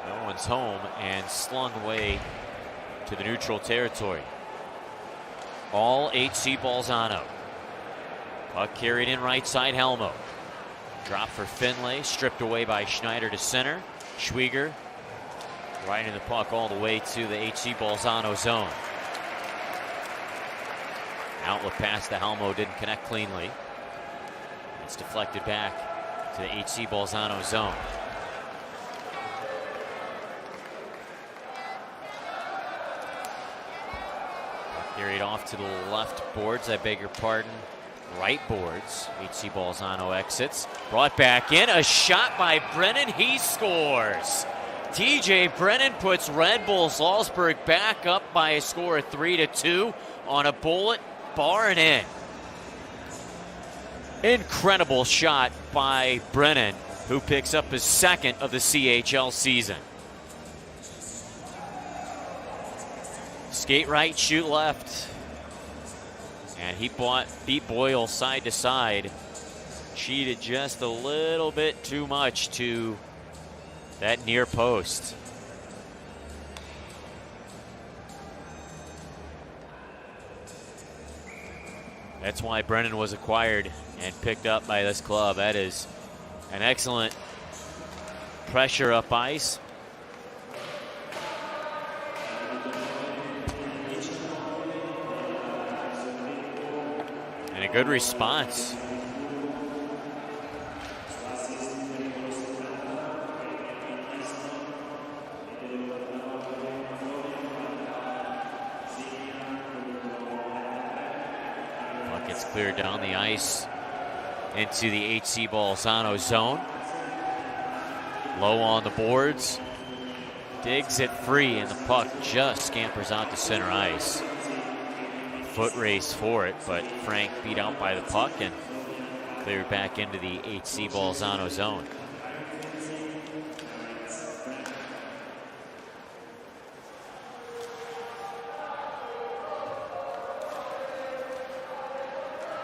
No one's home and slung away to the neutral territory. All HC Bolzano. Puck carried in right side. Helmo. Drop for Finlay. Stripped away by Schneider to center. Schwieger riding the puck all the way to the HC Bolzano zone. Outlet pass to Helmo didn't connect cleanly. It's deflected back to the HC Bolzano zone. Carried off to the left boards, I beg your pardon, right boards. HC Bolzano exits. Brought back in, a shot by Brennan, he scores. TJ Brennan puts Red Bull Salzburg back up by a score of 3-2 on a bullet, bar and in. Incredible shot by Brennan, who picks up his second of the CHL season. Skate right, shoot left. And he beat Boyle side to side. Cheated just a little bit too much to that near post. That's why Brennan was acquired and picked up by this club. That is an excellent pressure up ice. And a good response. Puck gets cleared down the ice into the HC Bolzano zone. Low on the boards. Digs it free, and the puck just scampers out to center ice. Foot race for it, but Frank beat out by the puck and cleared back into the HC Bolzano zone.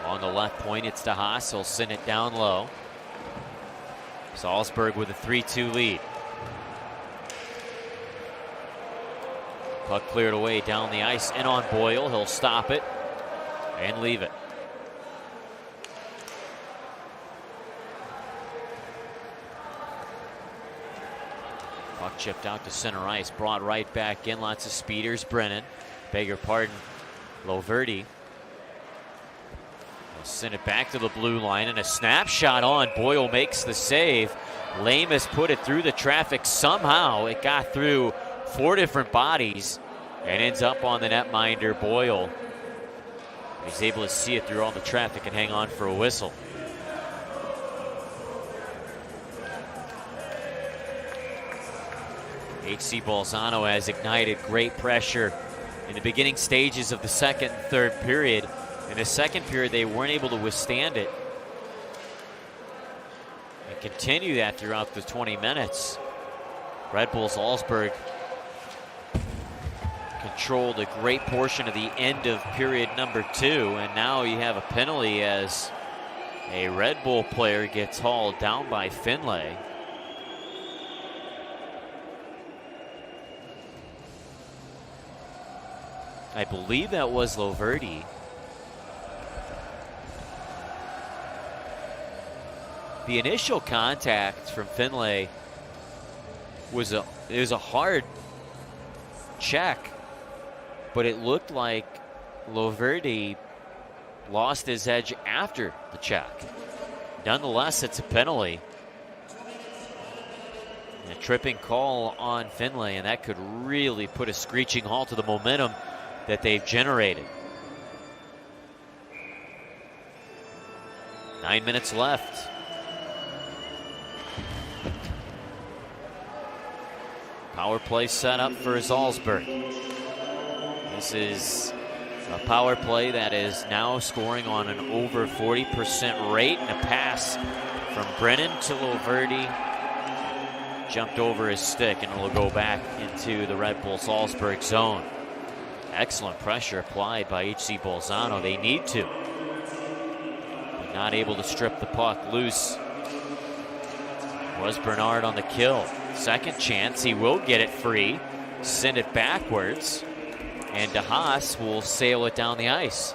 On the left point, it's to Haas. He'll send it down low. Salzburg with a 3-2 lead. Puck cleared away down the ice and on Boyle. He'll stop it and leave it. Puck chipped out to center ice. Brought right back in. Lots of speeders. Brennan. Beg your pardon. Loverty. He'll send it back to the blue line and a snapshot on. Boyle makes the save. Lamus put it through the traffic. Somehow it got through 4 different bodies and ends up on the netminder Boyle. He's able to see it through all the traffic and hang on for a whistle. HC Bolzano has ignited great pressure in the beginning stages of the second and third period. In the second period, they weren't able to withstand it and continue that throughout the 20 minutes. Red Bull Salzburg controlled a great portion of the end of period number 2, and now you have a penalty as a Red Bull player gets hauled down by Finlay. I believe that was Loverty. The initial contact from Finlay was a hard check, but it looked like Loverty lost his edge after the check. Nonetheless, it's a penalty. A tripping call on Finlay, and that could really put a screeching halt to the momentum that they've generated. 9 minutes left. Power play set up for Salzburg. This is a power play that is now scoring on an over 40% rate, and a pass from Brennan to Loverdi. Jumped over his stick, and it'll go back into the Red Bull Salzburg zone. Excellent pressure applied by HC Bolzano. They need to. But not able to strip the puck loose. Was Bernard on the kill. Second chance, he will get it free. Send it backwards. And DeHaas will sail it down the ice.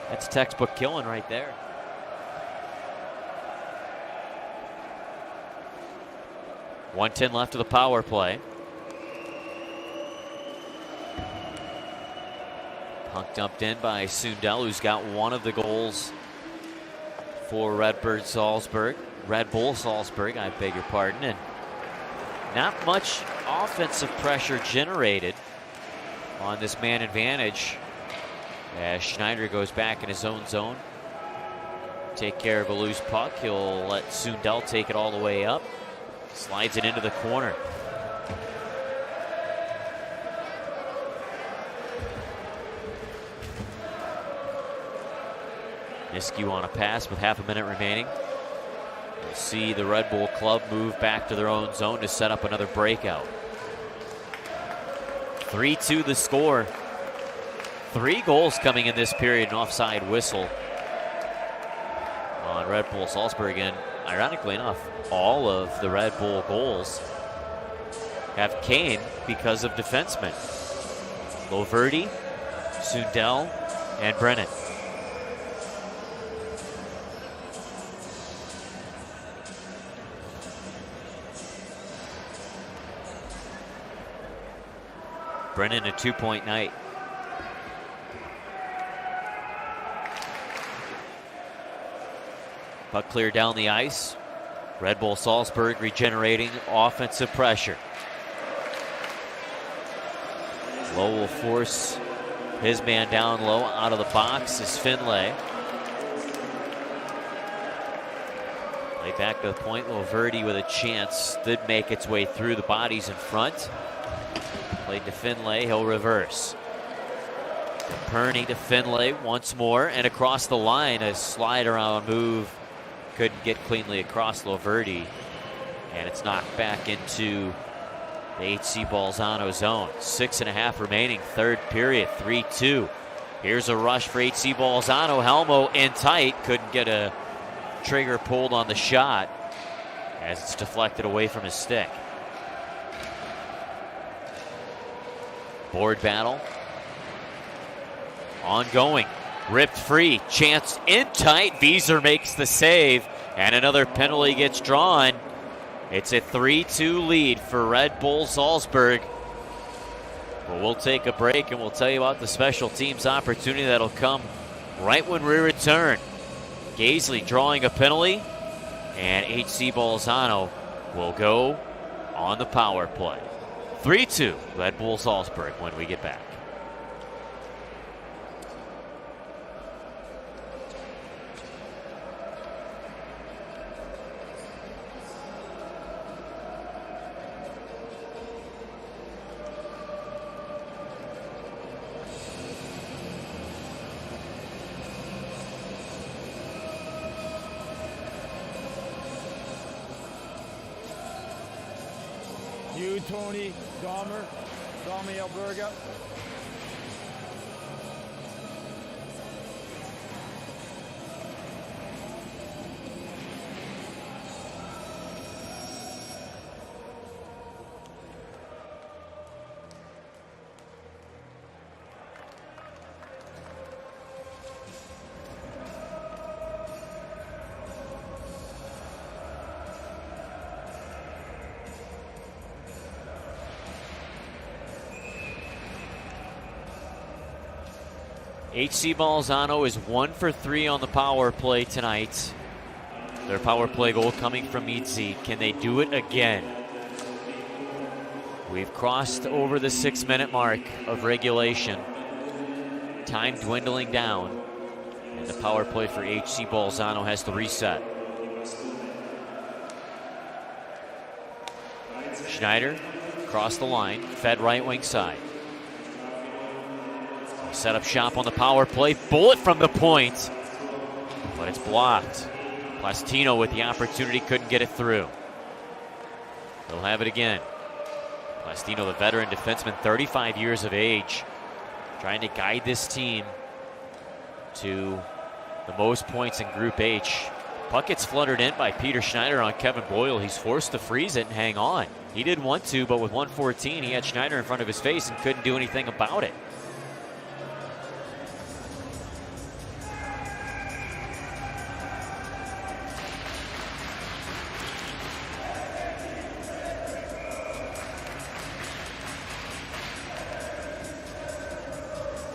That's textbook killing right there. .110 left of the power play. Puck dumped in by Sundell, who's got one of the goals for Red Bull Salzburg, I beg your pardon. And not much offensive pressure generated on this man advantage as Schneider goes back in his own zone. Take care of a loose puck. He'll let Sundell take it all the way up. Slides it into the corner. Niski on a pass with half a minute remaining. We'll see the Red Bull club move back to their own zone to set up another breakout. 3-2 the score. 3 goals coming in this period, an offside whistle on Red Bull Salzburg. And ironically enough, all of the Red Bull goals have came because of defensemen. Loverdi, Sundell, and Brennan. Brennan a 2-point night. Puck cleared down the ice. Red Bull Salzburg regenerating offensive pressure. Lowe will force his man down low. Out of the box is Finlay. Play back to the point. Loverdi with a chance. Did make its way through the bodies in front. Played to Finlay. He'll reverse. Perny to Finlay once more. And across the line, a slide around move. Couldn't get cleanly across Loverdi. And it's knocked back into the HC Bolzano zone. 6.5 remaining, third period, 3-2. Here's a rush for HC Bolzano. Helmo in tight. Couldn't get a trigger pulled on the shot as it's deflected away from his stick. Board battle. Ongoing. Ripped free. Chance in tight. Wieser makes the save. And another penalty gets drawn. It's a 3-2 lead for Red Bull Salzburg. But we'll take a break and we'll tell you about the special teams opportunity that'll come right when we return. Gaisley drawing a penalty. And HC Bolzano will go on the power play. 3-2 Red Bull Salzburg when we get back. You, Tony, Dahmer, Tommy Alberga. HC Bolzano is 1 for 3 on the power play tonight. Their power play goal coming from Mitzi. Can they do it again? We've crossed over the 6-minute mark of regulation. Time dwindling down. And the power play for HC Bolzano has to reset. Schneider across the line, fed right wing side. Set up shop on the power play. Bullet from the point, but it's blocked. Plastino with the opportunity, couldn't get it through. They'll have it again. Plastino, the veteran defenseman, 35 years of age, trying to guide this team to the most points in Group H. Puck gets fluttered in by Peter Schneider on Kevin Boyle. He's forced to freeze it and hang on. He didn't want to, but with 1:14, he had Schneider in front of his face and couldn't do anything about it.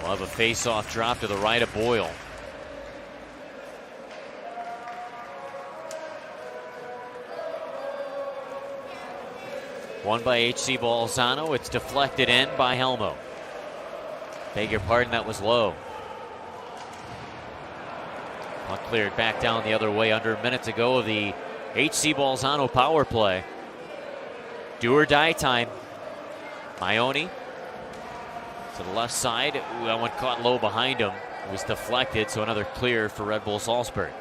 We'll have a face-off drop to the right of Boyle. Won by HC Bolzano. It's deflected in by Helmo. Beg your pardon, that was low. Puck cleared back down the other way under a minute to go of the HC Bolzano power play. Do or die time. Maioni to the left side. Ooh, that one caught low behind him. It was deflected, so another clear for Red Bull Salzburg.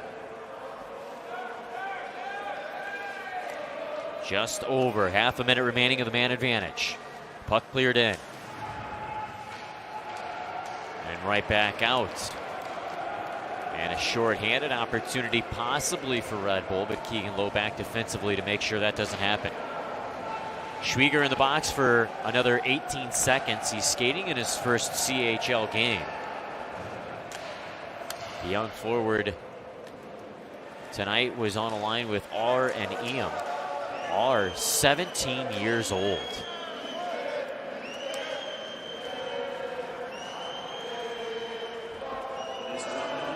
Just over half a minute remaining of the man advantage. Puck cleared in. And right back out. And a short-handed opportunity possibly for Red Bull, but Keegan Lowe back defensively to make sure that doesn't happen. Schwieger in the box for another 18 seconds. He's skating in his first CHL game. The young forward tonight was on a line with R and Eam. R, 17 years old.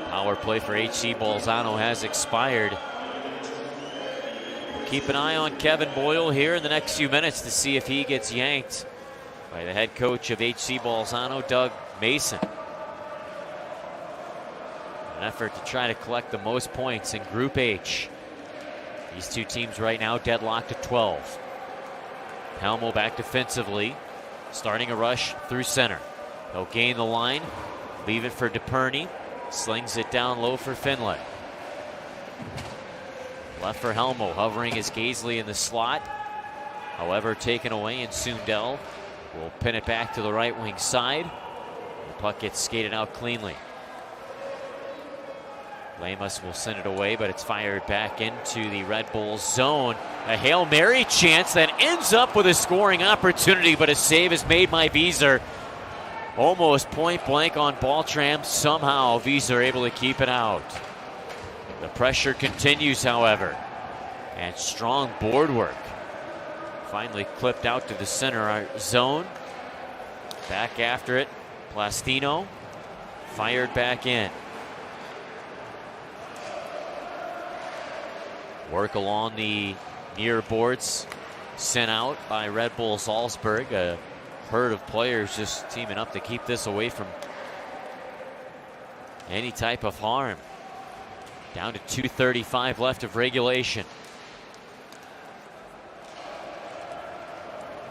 Power play for HC Bolzano has expired. We'll keep an eye on Kevin Boyle here in the next few minutes to see if he gets yanked by the head coach of HC Bolzano, Doug Mason. An effort to try to collect the most points in Group H. These two teams right now deadlocked at 12. Helmo back defensively, starting a rush through center. He'll gain the line, leave it for DePerney, slings it down low for Finlay. Left for Helmo, hovering is Gaisley in the slot. However, taken away, and Sundell will pin it back to the right wing side. The puck gets skated out cleanly. Lamas will send it away, but it's fired back into the Red Bulls zone. A Hail Mary chance that ends up with a scoring opportunity, but a save is made by Wieser. Almost point blank on Baltram. Somehow Wieser able to keep it out. The pressure continues, however, and strong board work. Finally clipped out to the center zone. Back after it, Plastino fired back in. Work along the near boards sent out by Red Bull Salzburg. A herd of players just teaming up to keep this away from any type of harm. Down to 2:35 left of regulation.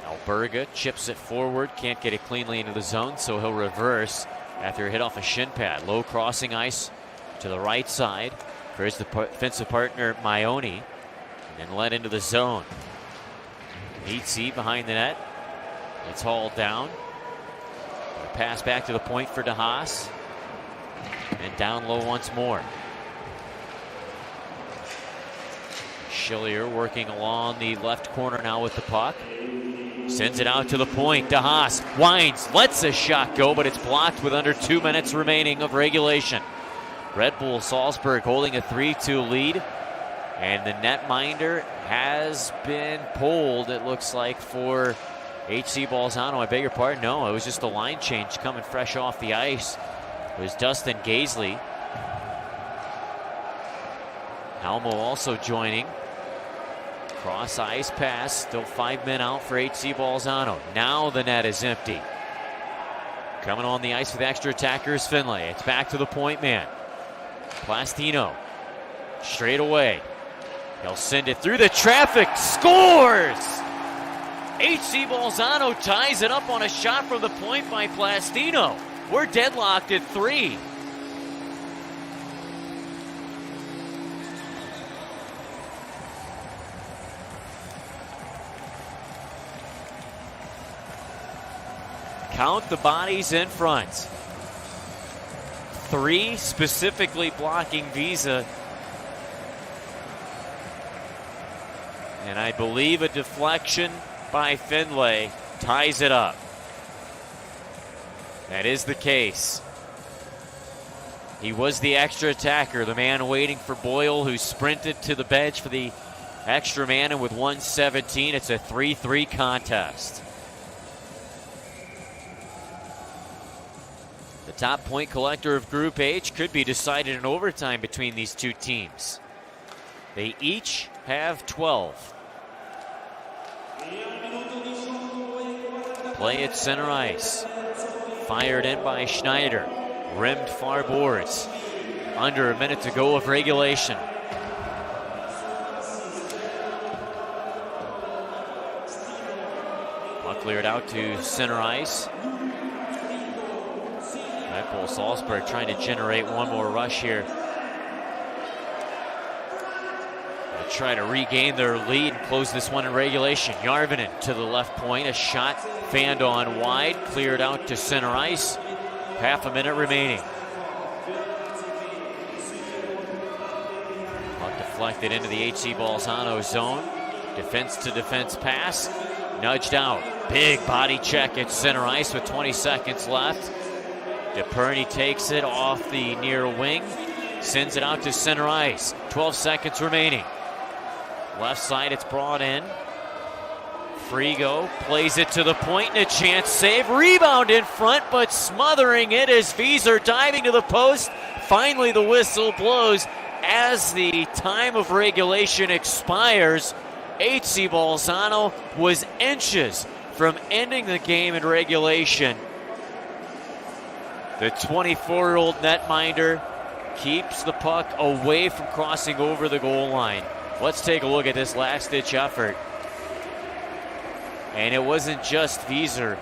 Alberga chips it forward, can't get it cleanly into the zone, so he'll reverse after a hit off a shin pad. Low crossing ice to the right side for his defensive partner Maioni, and led into the zone. Neat seat behind the net. It's hauled down. A pass back to the point for DeHaas, and down low once more. Schillier working along the left corner now with the puck. Sends it out to the point. DeHaas winds, lets a shot go, but it's blocked with under 2 minutes remaining of regulation. Red Bull Salzburg holding a 3-2 lead, and the netminder has been pulled, it looks like, for HC Bolzano. I beg your pardon. No, it was just a line change coming fresh off the ice. It was Dustin Gaisley. Helmo also joining. Cross ice pass, still 5 men out for HC Bolzano. Now the net is empty. Coming on the ice with extra attackers, Finlay. It's back to the point man. Plastino, straight away. He'll send it through the traffic, scores! HC Bolzano ties it up on a shot from the point by Plastino. We're deadlocked at 3. Count the bodies in front. 3 specifically blocking Visa. And I believe a deflection by Finlay ties it up. That is the case. He was the extra attacker, the man waiting for Boyle, who sprinted to the bench for the extra man, and with 1:17, it's a 3-3 contest. The top point collector of Group H could be decided in overtime between these two teams. They each have 12. Play at center ice. Fired in by Schneider. Rimmed far boards. Under a minute to go of regulation. Puck cleared out to center ice. Red Bull Salzburg trying to generate one more rush here. They'll try to regain their lead and close this one in regulation. Järvinen to the left point. A shot fanned on wide. Cleared out to center ice. Half a minute remaining. Puck deflected into the HC Bolzano zone. Defense to defense pass. Nudged out. Big body check at center ice with 20 seconds left. DePerney takes it off the near wing. Sends it out to center ice. 12 seconds remaining. Left side, it's brought in. Frigo plays it to the point and a chance save. Rebound in front, but smothering it is Wieser diving to the post. Finally, the whistle blows as the time of regulation expires. HC Bolzano was inches from ending the game in regulation. The 24-year-old netminder keeps the puck away from crossing over the goal line. Let's take a look at this last-ditch effort. And it wasn't just Wieser.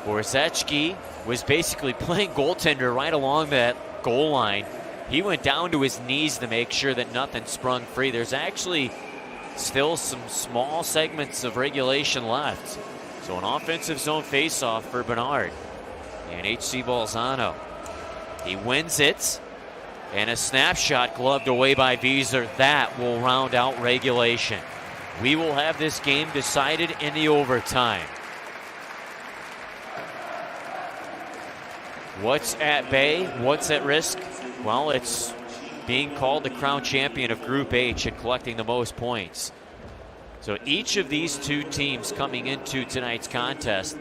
Borzeczki was basically playing goaltender right along that goal line. He went down to his knees to make sure that nothing sprung free. There's actually still some small segments of regulation left. So an offensive zone faceoff for Bernard and HC Bolzano. He wins it, and a snapshot gloved away by Wieser. That will round out regulation. We will have this game decided in the overtime. What's at bay? What's at risk? Well, it's being called the crown champion of Group H and collecting the most points. So each of these two teams coming into tonight's contest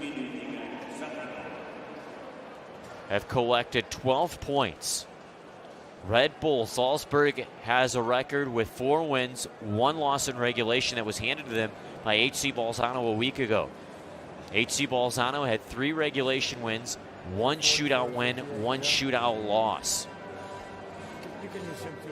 have collected 12 points. Red Bull Salzburg has a record with 4 wins, 1 loss in regulation that was handed to them by HC Bolzano a week ago. HC Bolzano had 3 regulation wins, 1 shootout win, 1 shootout loss. You can use him too.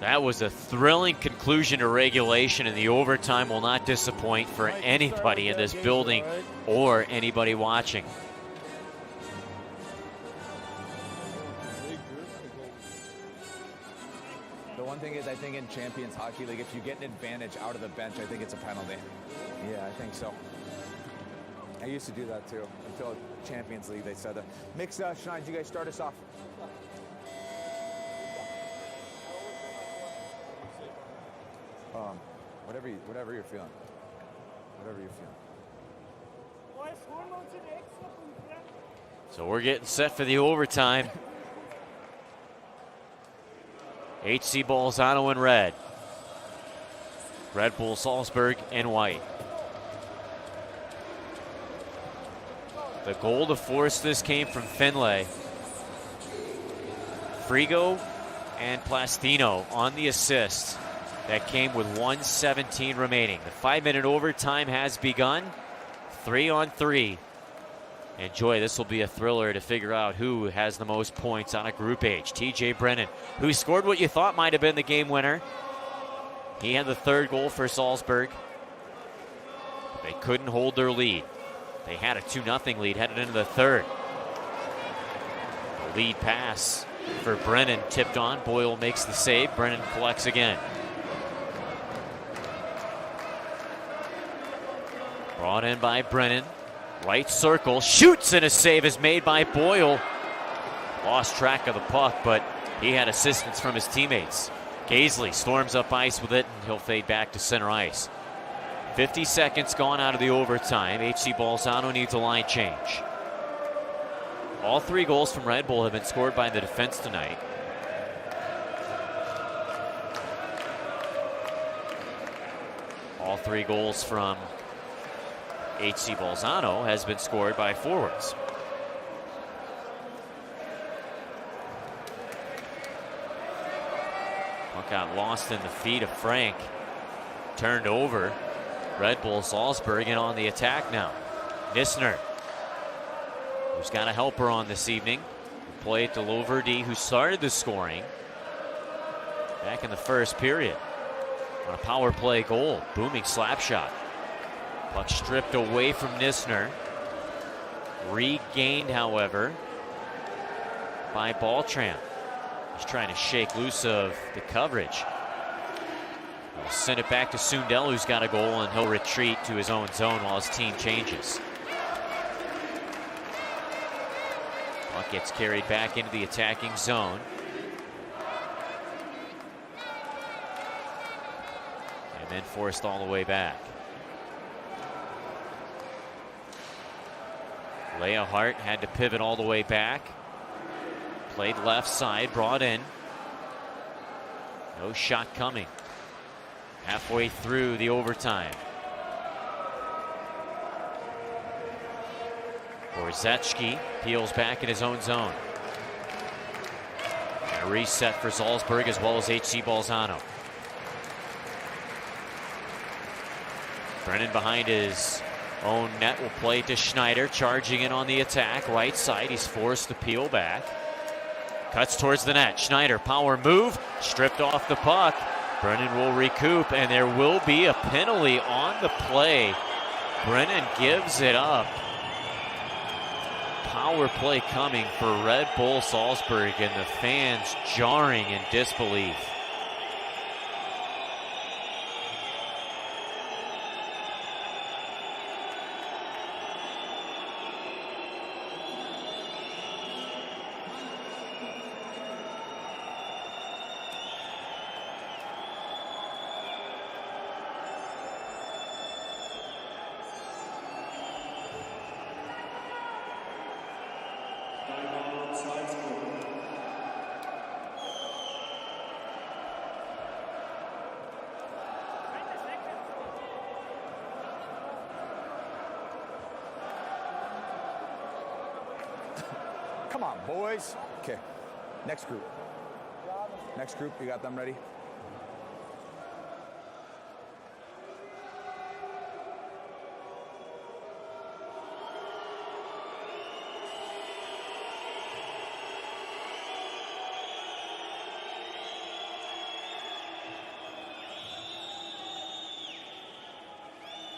That was a thrilling conclusion to regulation, and the overtime will not disappoint for anybody in this building or anybody watching. The one thing is, I think in Champions Hockey League, if you get an advantage out of the bench, I think it's a penalty. Yeah, I think so. I used to do that too, until Champions League they said that. Mix, Schneid, you guys start us off. Whatever you're feeling. Whatever you're feeling. So we're getting set for the overtime. HC Bolzano in red. Red Bull Salzburg in white. The goal to force this came from Finlay. Frigo and Plastino on the assist. That came with 1:17 remaining. The 5-minute overtime has begun. 3-on-3. And Joy, this will be a thriller to figure out who has the most points on a Group H. TJ Brennan, who scored what you thought might have been the game winner. He had the 3rd goal for Salzburg. They couldn't hold their lead. They had a 2-0 lead headed into the third. The lead pass for Brennan tipped on. Boyle makes the save. Brennan collects again. Brought in by Brennan. Right circle. Shoots, and a save is made by Boyle. Lost track of the puck, but he had assistance from his teammates. Gaisley storms up ice with it, and he'll fade back to center ice. 50 seconds gone out of the overtime. HC Bolzano needs a line change. All 3 goals from Red Bull have been scored by the defense tonight. All 3 goals from HC Bolzano has been scored by forwards. Puck got lost in the feet of Frank. Turned over. Red Bull Salzburg in on the attack now. Nissner, who's got a helper on this evening. Play it to Loverdy, who started the scoring back in the first period on a power play goal. Booming slap shot. Puck stripped away from Nissner. Regained, however, by Baltram. He's trying to shake loose of the coverage. He'll send it back to Sundell, who's got a goal, and he'll retreat to his own zone while his team changes. Puck gets carried back into the attacking zone. And then forced all the way back. Leah Hart had to pivot all the way back. Played left side, brought in. No shot coming. Halfway through the overtime. Borzeczki peels back in his own zone. And a reset for Salzburg as well as HC Bolzano. Brennan behind his own net will play to Schneider, charging in on the attack. Right side, he's forced to peel back. Cuts towards the net. Schneider, power move, stripped off the puck. Brennan will recoup, and there will be a penalty on the play. Brennan gives it up. Power play coming for Red Bull Salzburg, and the fans jarring in disbelief. Come on, boys. Okay, next group. Next group, you got them ready?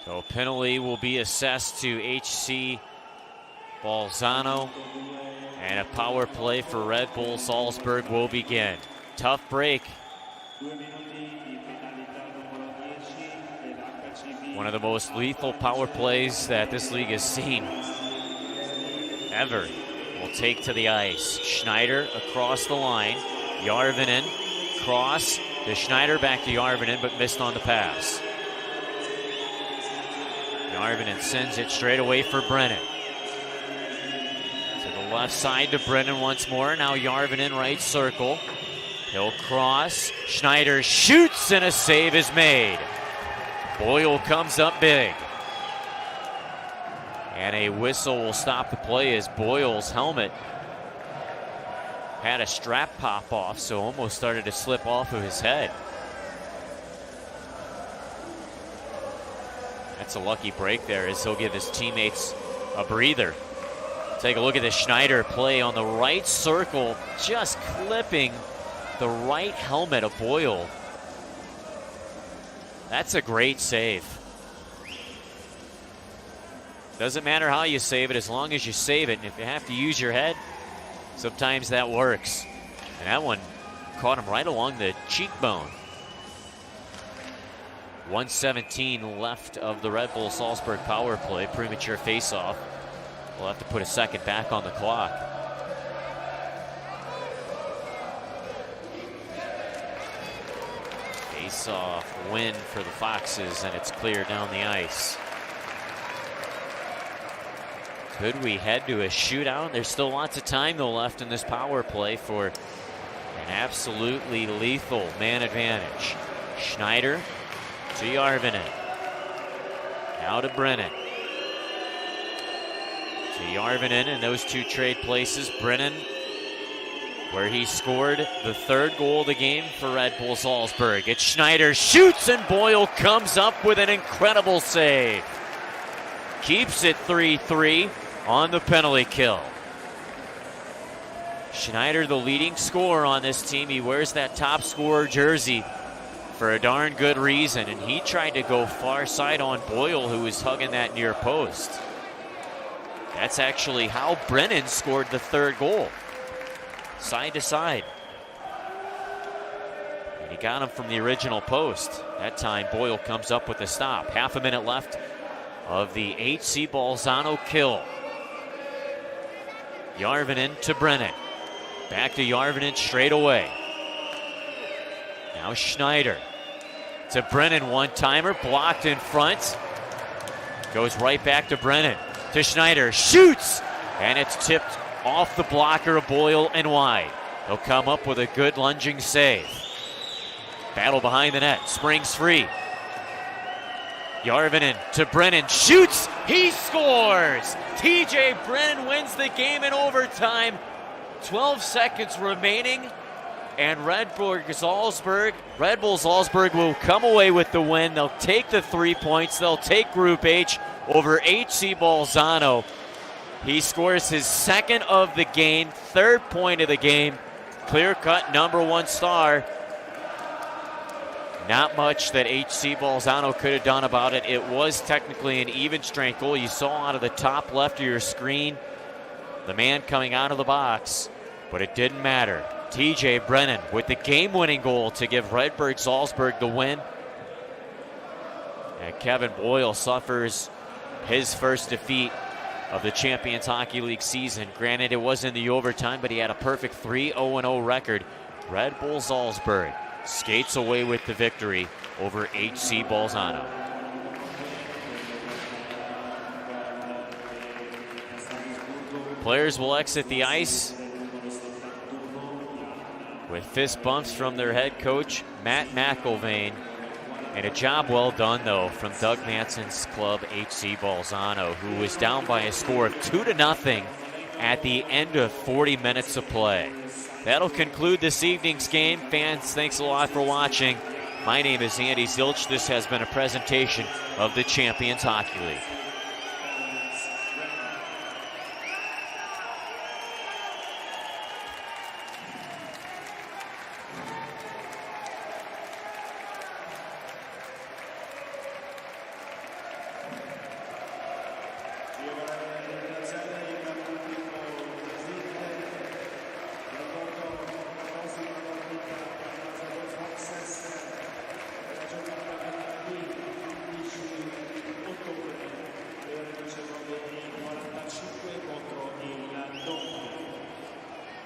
So penalty will be assessed to HC Bolzano, and a power play for Red Bull Salzburg will begin. Tough break. One of the most lethal power plays that this league has seen ever will take to the ice. Schneider across the line. Järvinen cross to Schneider, back to Järvinen, but missed on the pass. Järvinen sends it straight away for Brennan. To the left side to Brennan once more. Now Järvinen right circle. He'll cross. Schneider shoots, and a save is made. Boyle comes up big. And a whistle will stop the play as Boyle's helmet had a strap pop off, so almost started to slip off of his head. That's a lucky break there, as he'll give his teammates a breather. Take a look at the Schneider play on the right circle, just clipping the right helmet of Boyle. That's a great save. Doesn't matter how you save it, as long as you save it. And if you have to use your head, sometimes that works. And that one caught him right along the cheekbone. 1:17 left of the Red Bull Salzburg power play. Premature face-off. We'll have to put a second back on the clock. Face-off win for the Foxes, and it's clear down the ice. Could we head to a shootout? There's still lots of time, though, left in this power play for an absolutely lethal man advantage. Schneider to Järvinen. Now to Brennan. To Järvinen, and those two trade places. Brennan, where he scored the third goal of the game for Red Bull Salzburg. It's Schneider, shoots, and Boyle comes up with an incredible save. Keeps it 3-3 on the penalty kill. Schneider, the leading scorer on this team. He wears that top scorer jersey for a darn good reason, and he tried to go far side on Boyle, who was hugging that near post. That's actually how Brennan scored the third goal. Side to side. And he got him from the original post. That time Boyle comes up with the stop. Half a minute left of the HC Bolzano kill. Järvinen to Brennan. Back to Järvinen straight away. Now Schneider to Brennan, one-timer, blocked in front. Goes right back to Brennan. To Schneider, shoots! And it's tipped off the blocker of Boyle and wide. He'll come up with a good lunging save. Battle behind the net, springs free. Järvinen to Brennan, shoots! He scores! TJ Brennan wins the game in overtime. 12 seconds remaining, and Red Bull Salzburg will come away with the win. They'll take the 3 points. They'll take Group H over HC Bolzano. He scores his second of the game, third point of the game. Clear-cut #1 star. Not much that HC Bolzano could have done about it. It was technically an even strength goal. You saw out of the top left of your screen the man coming out of the box, but it didn't matter. TJ Brennan with the game-winning goal to give Red Bull Salzburg the win. And Kevin Boyle suffers his first defeat of the Champions Hockey League season. Granted, it was in the overtime, but he had a perfect 3-0-0 record. Red Bull Salzburg skates away with the victory over HC Bolzano. Players will exit the ice with fist bumps from their head coach, Matt McIlvaine. And a job well done, though, from Doug Manson's club, HC Bolzano, who was down by a score of 2-0 at the end of 40 minutes of play. That'll conclude this evening's game. Fans, thanks a lot for watching. My name is Andy Zilch. This has been a presentation of the Champions Hockey League.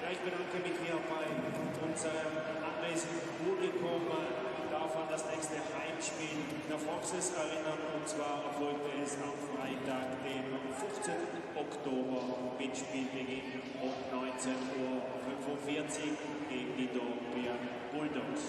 Ich bedanke mich hier bei unserem anwesenden Publikum. Darf an das nächste Heimspiel der Foxes erinnern. Und zwar erfolgte es am Freitag, dem 15. Oktober mit Spielbeginn um 19:45 Uhr gegen die Dornbirn Bulldogs.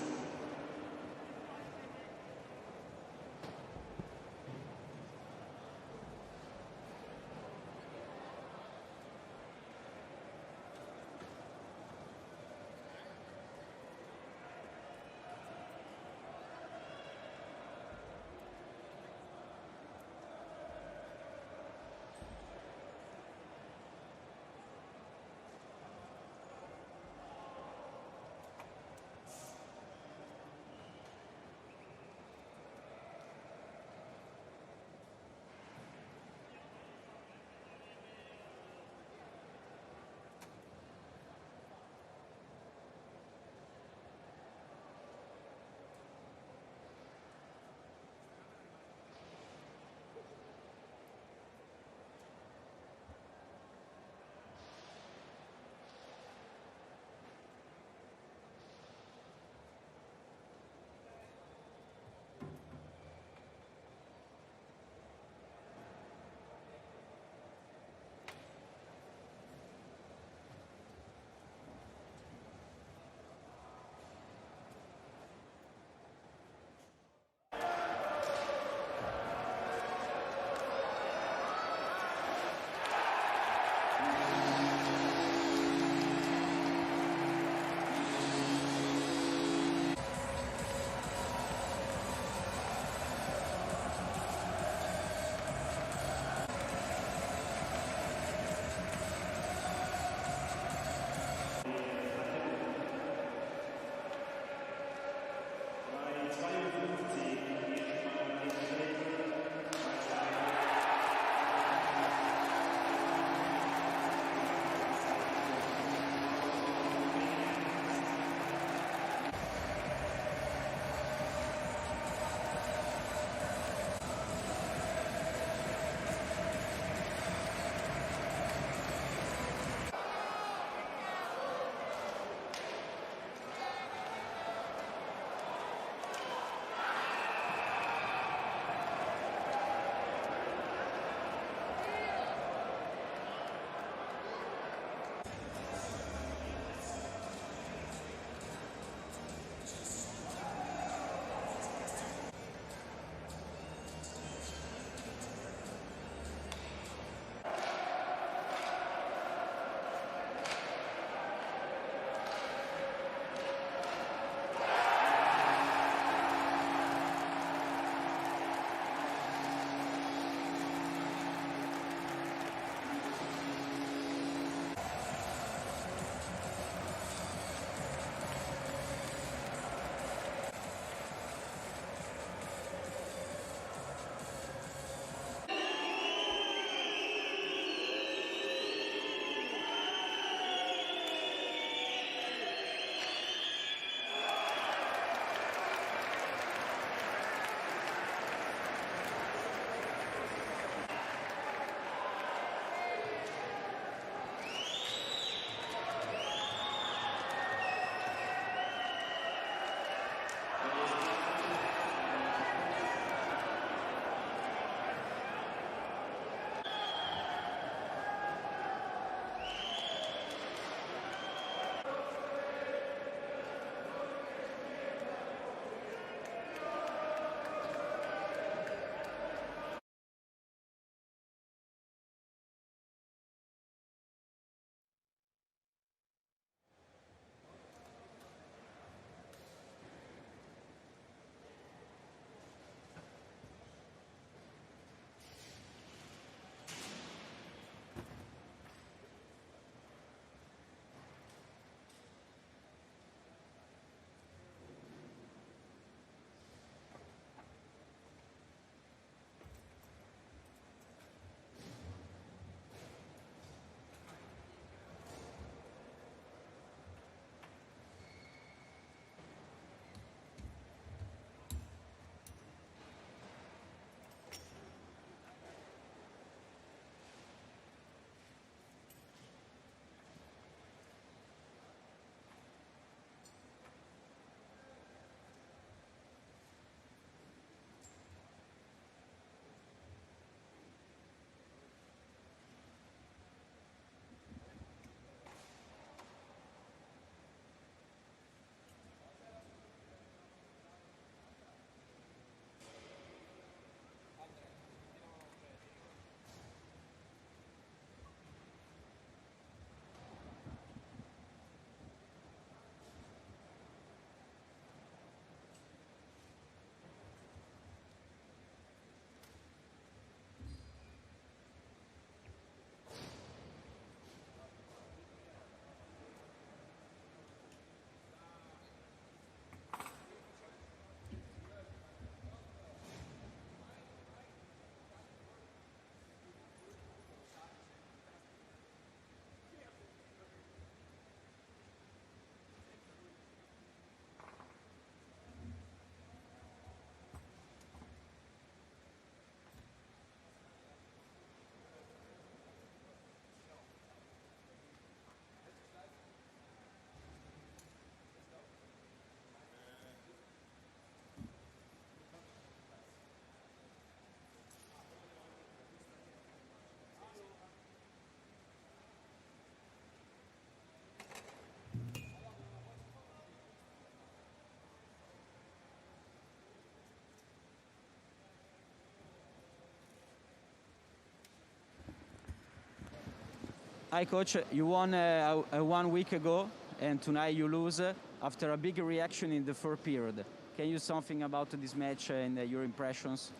Hi, Coach. You won 1 week ago, and tonight you lose after a big reaction in the third period. Can you something about this match and your impressions?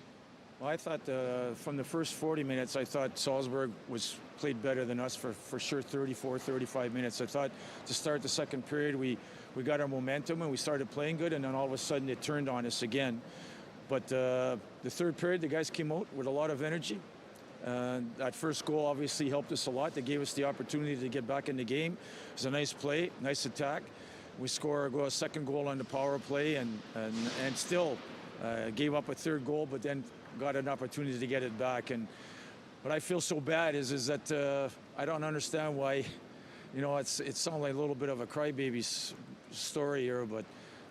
Well, I thought from the first 40 minutes, I thought Salzburg played better than us for sure 34, 35 minutes. I thought to start the second period, we got our momentum and we started playing good, and then all of a sudden it turned on us again. But the third period, the guys came out with a lot of energy. That first goal obviously helped us a lot. They gave us the opportunity to get back in the game. It was a nice play, nice attack. We score a second goal on the power play and still gave up a third goal, but then got an opportunity to get it back. And what I feel so bad is that I don't understand why, you know, it sounds like a little bit of a crybaby story here, but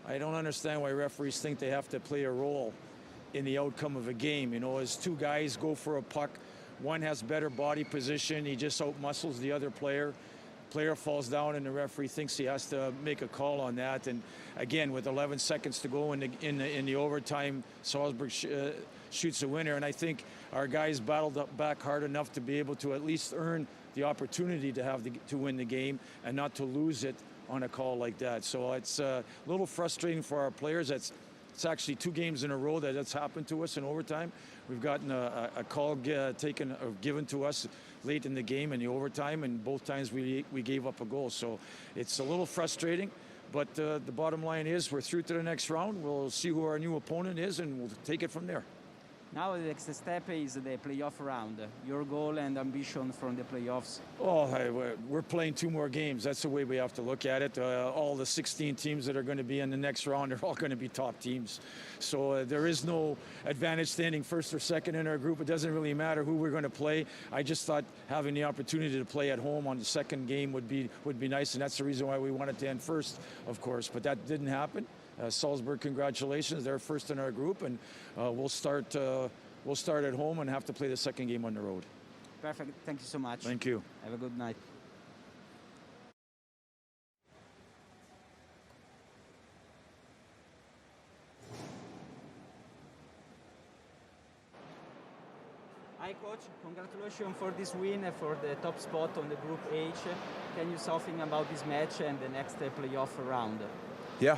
I don't understand why referees think they have to play a role in the outcome of a game. You know, as two guys go for a puck, one has better body position, he just out-muscles the other player. Player falls down and the referee thinks he has to make a call on that. And again, with 11 seconds to go in the overtime, Salzburg shoots a winner. And I think our guys battled up back hard enough to be able to at least earn the opportunity to win the game and not to lose it on a call like that. So it's a little frustrating for our players. It's actually 2 games in a row that's happened to us in overtime. We've gotten a call given to us late in the game in the overtime, and both times we gave up a goal. So it's a little frustrating, but the bottom line is we're through to the next round. We'll see who our new opponent is, and we'll take it from there. Now the next step is the playoff round. Your goal and ambition from the playoffs? Oh, we're playing 2 more games. That's the way we have to look at it. All the 16 teams that are going to be in the next round are all going to be top teams. So there is no advantage standing first or second in our group. It doesn't really matter who we're going to play. I just thought having the opportunity to play at home on the second game would be nice, and that's the reason why we wanted to end first, of course. But that didn't happen. Salzburg, congratulations. They're first in our group, and we'll start at home and have to play the second game on the road. Perfect. Thank you so much. Thank you. Have a good night. Hi, Coach. Congratulations for this win and for the top spot on the Group H. Can you say something about this match and the next playoff round? Yeah,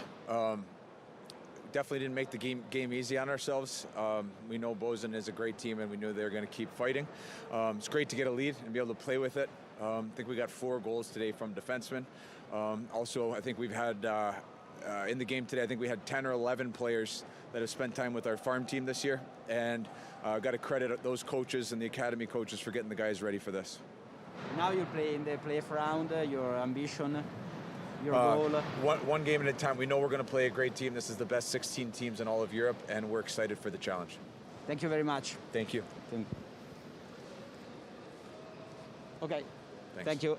definitely didn't make the game easy on ourselves. We know Bolzano is a great team, and we knew they were going to keep fighting. It's great to get a lead and be able to play with it. I think we got 4 goals today from defensemen. Also, I think we've had, in the game today, I think we had 10 or 11 players that have spent time with our farm team this year, and got to credit those coaches and the academy coaches for getting the guys ready for this. Now you play in the playoff round, your ambition, your goal? One game at a time. We know we're going to play a great team. This is the best 16 teams in all of Europe, and we're excited for the challenge. Thank you very much. Thank you. Okay. Thanks. Thank you.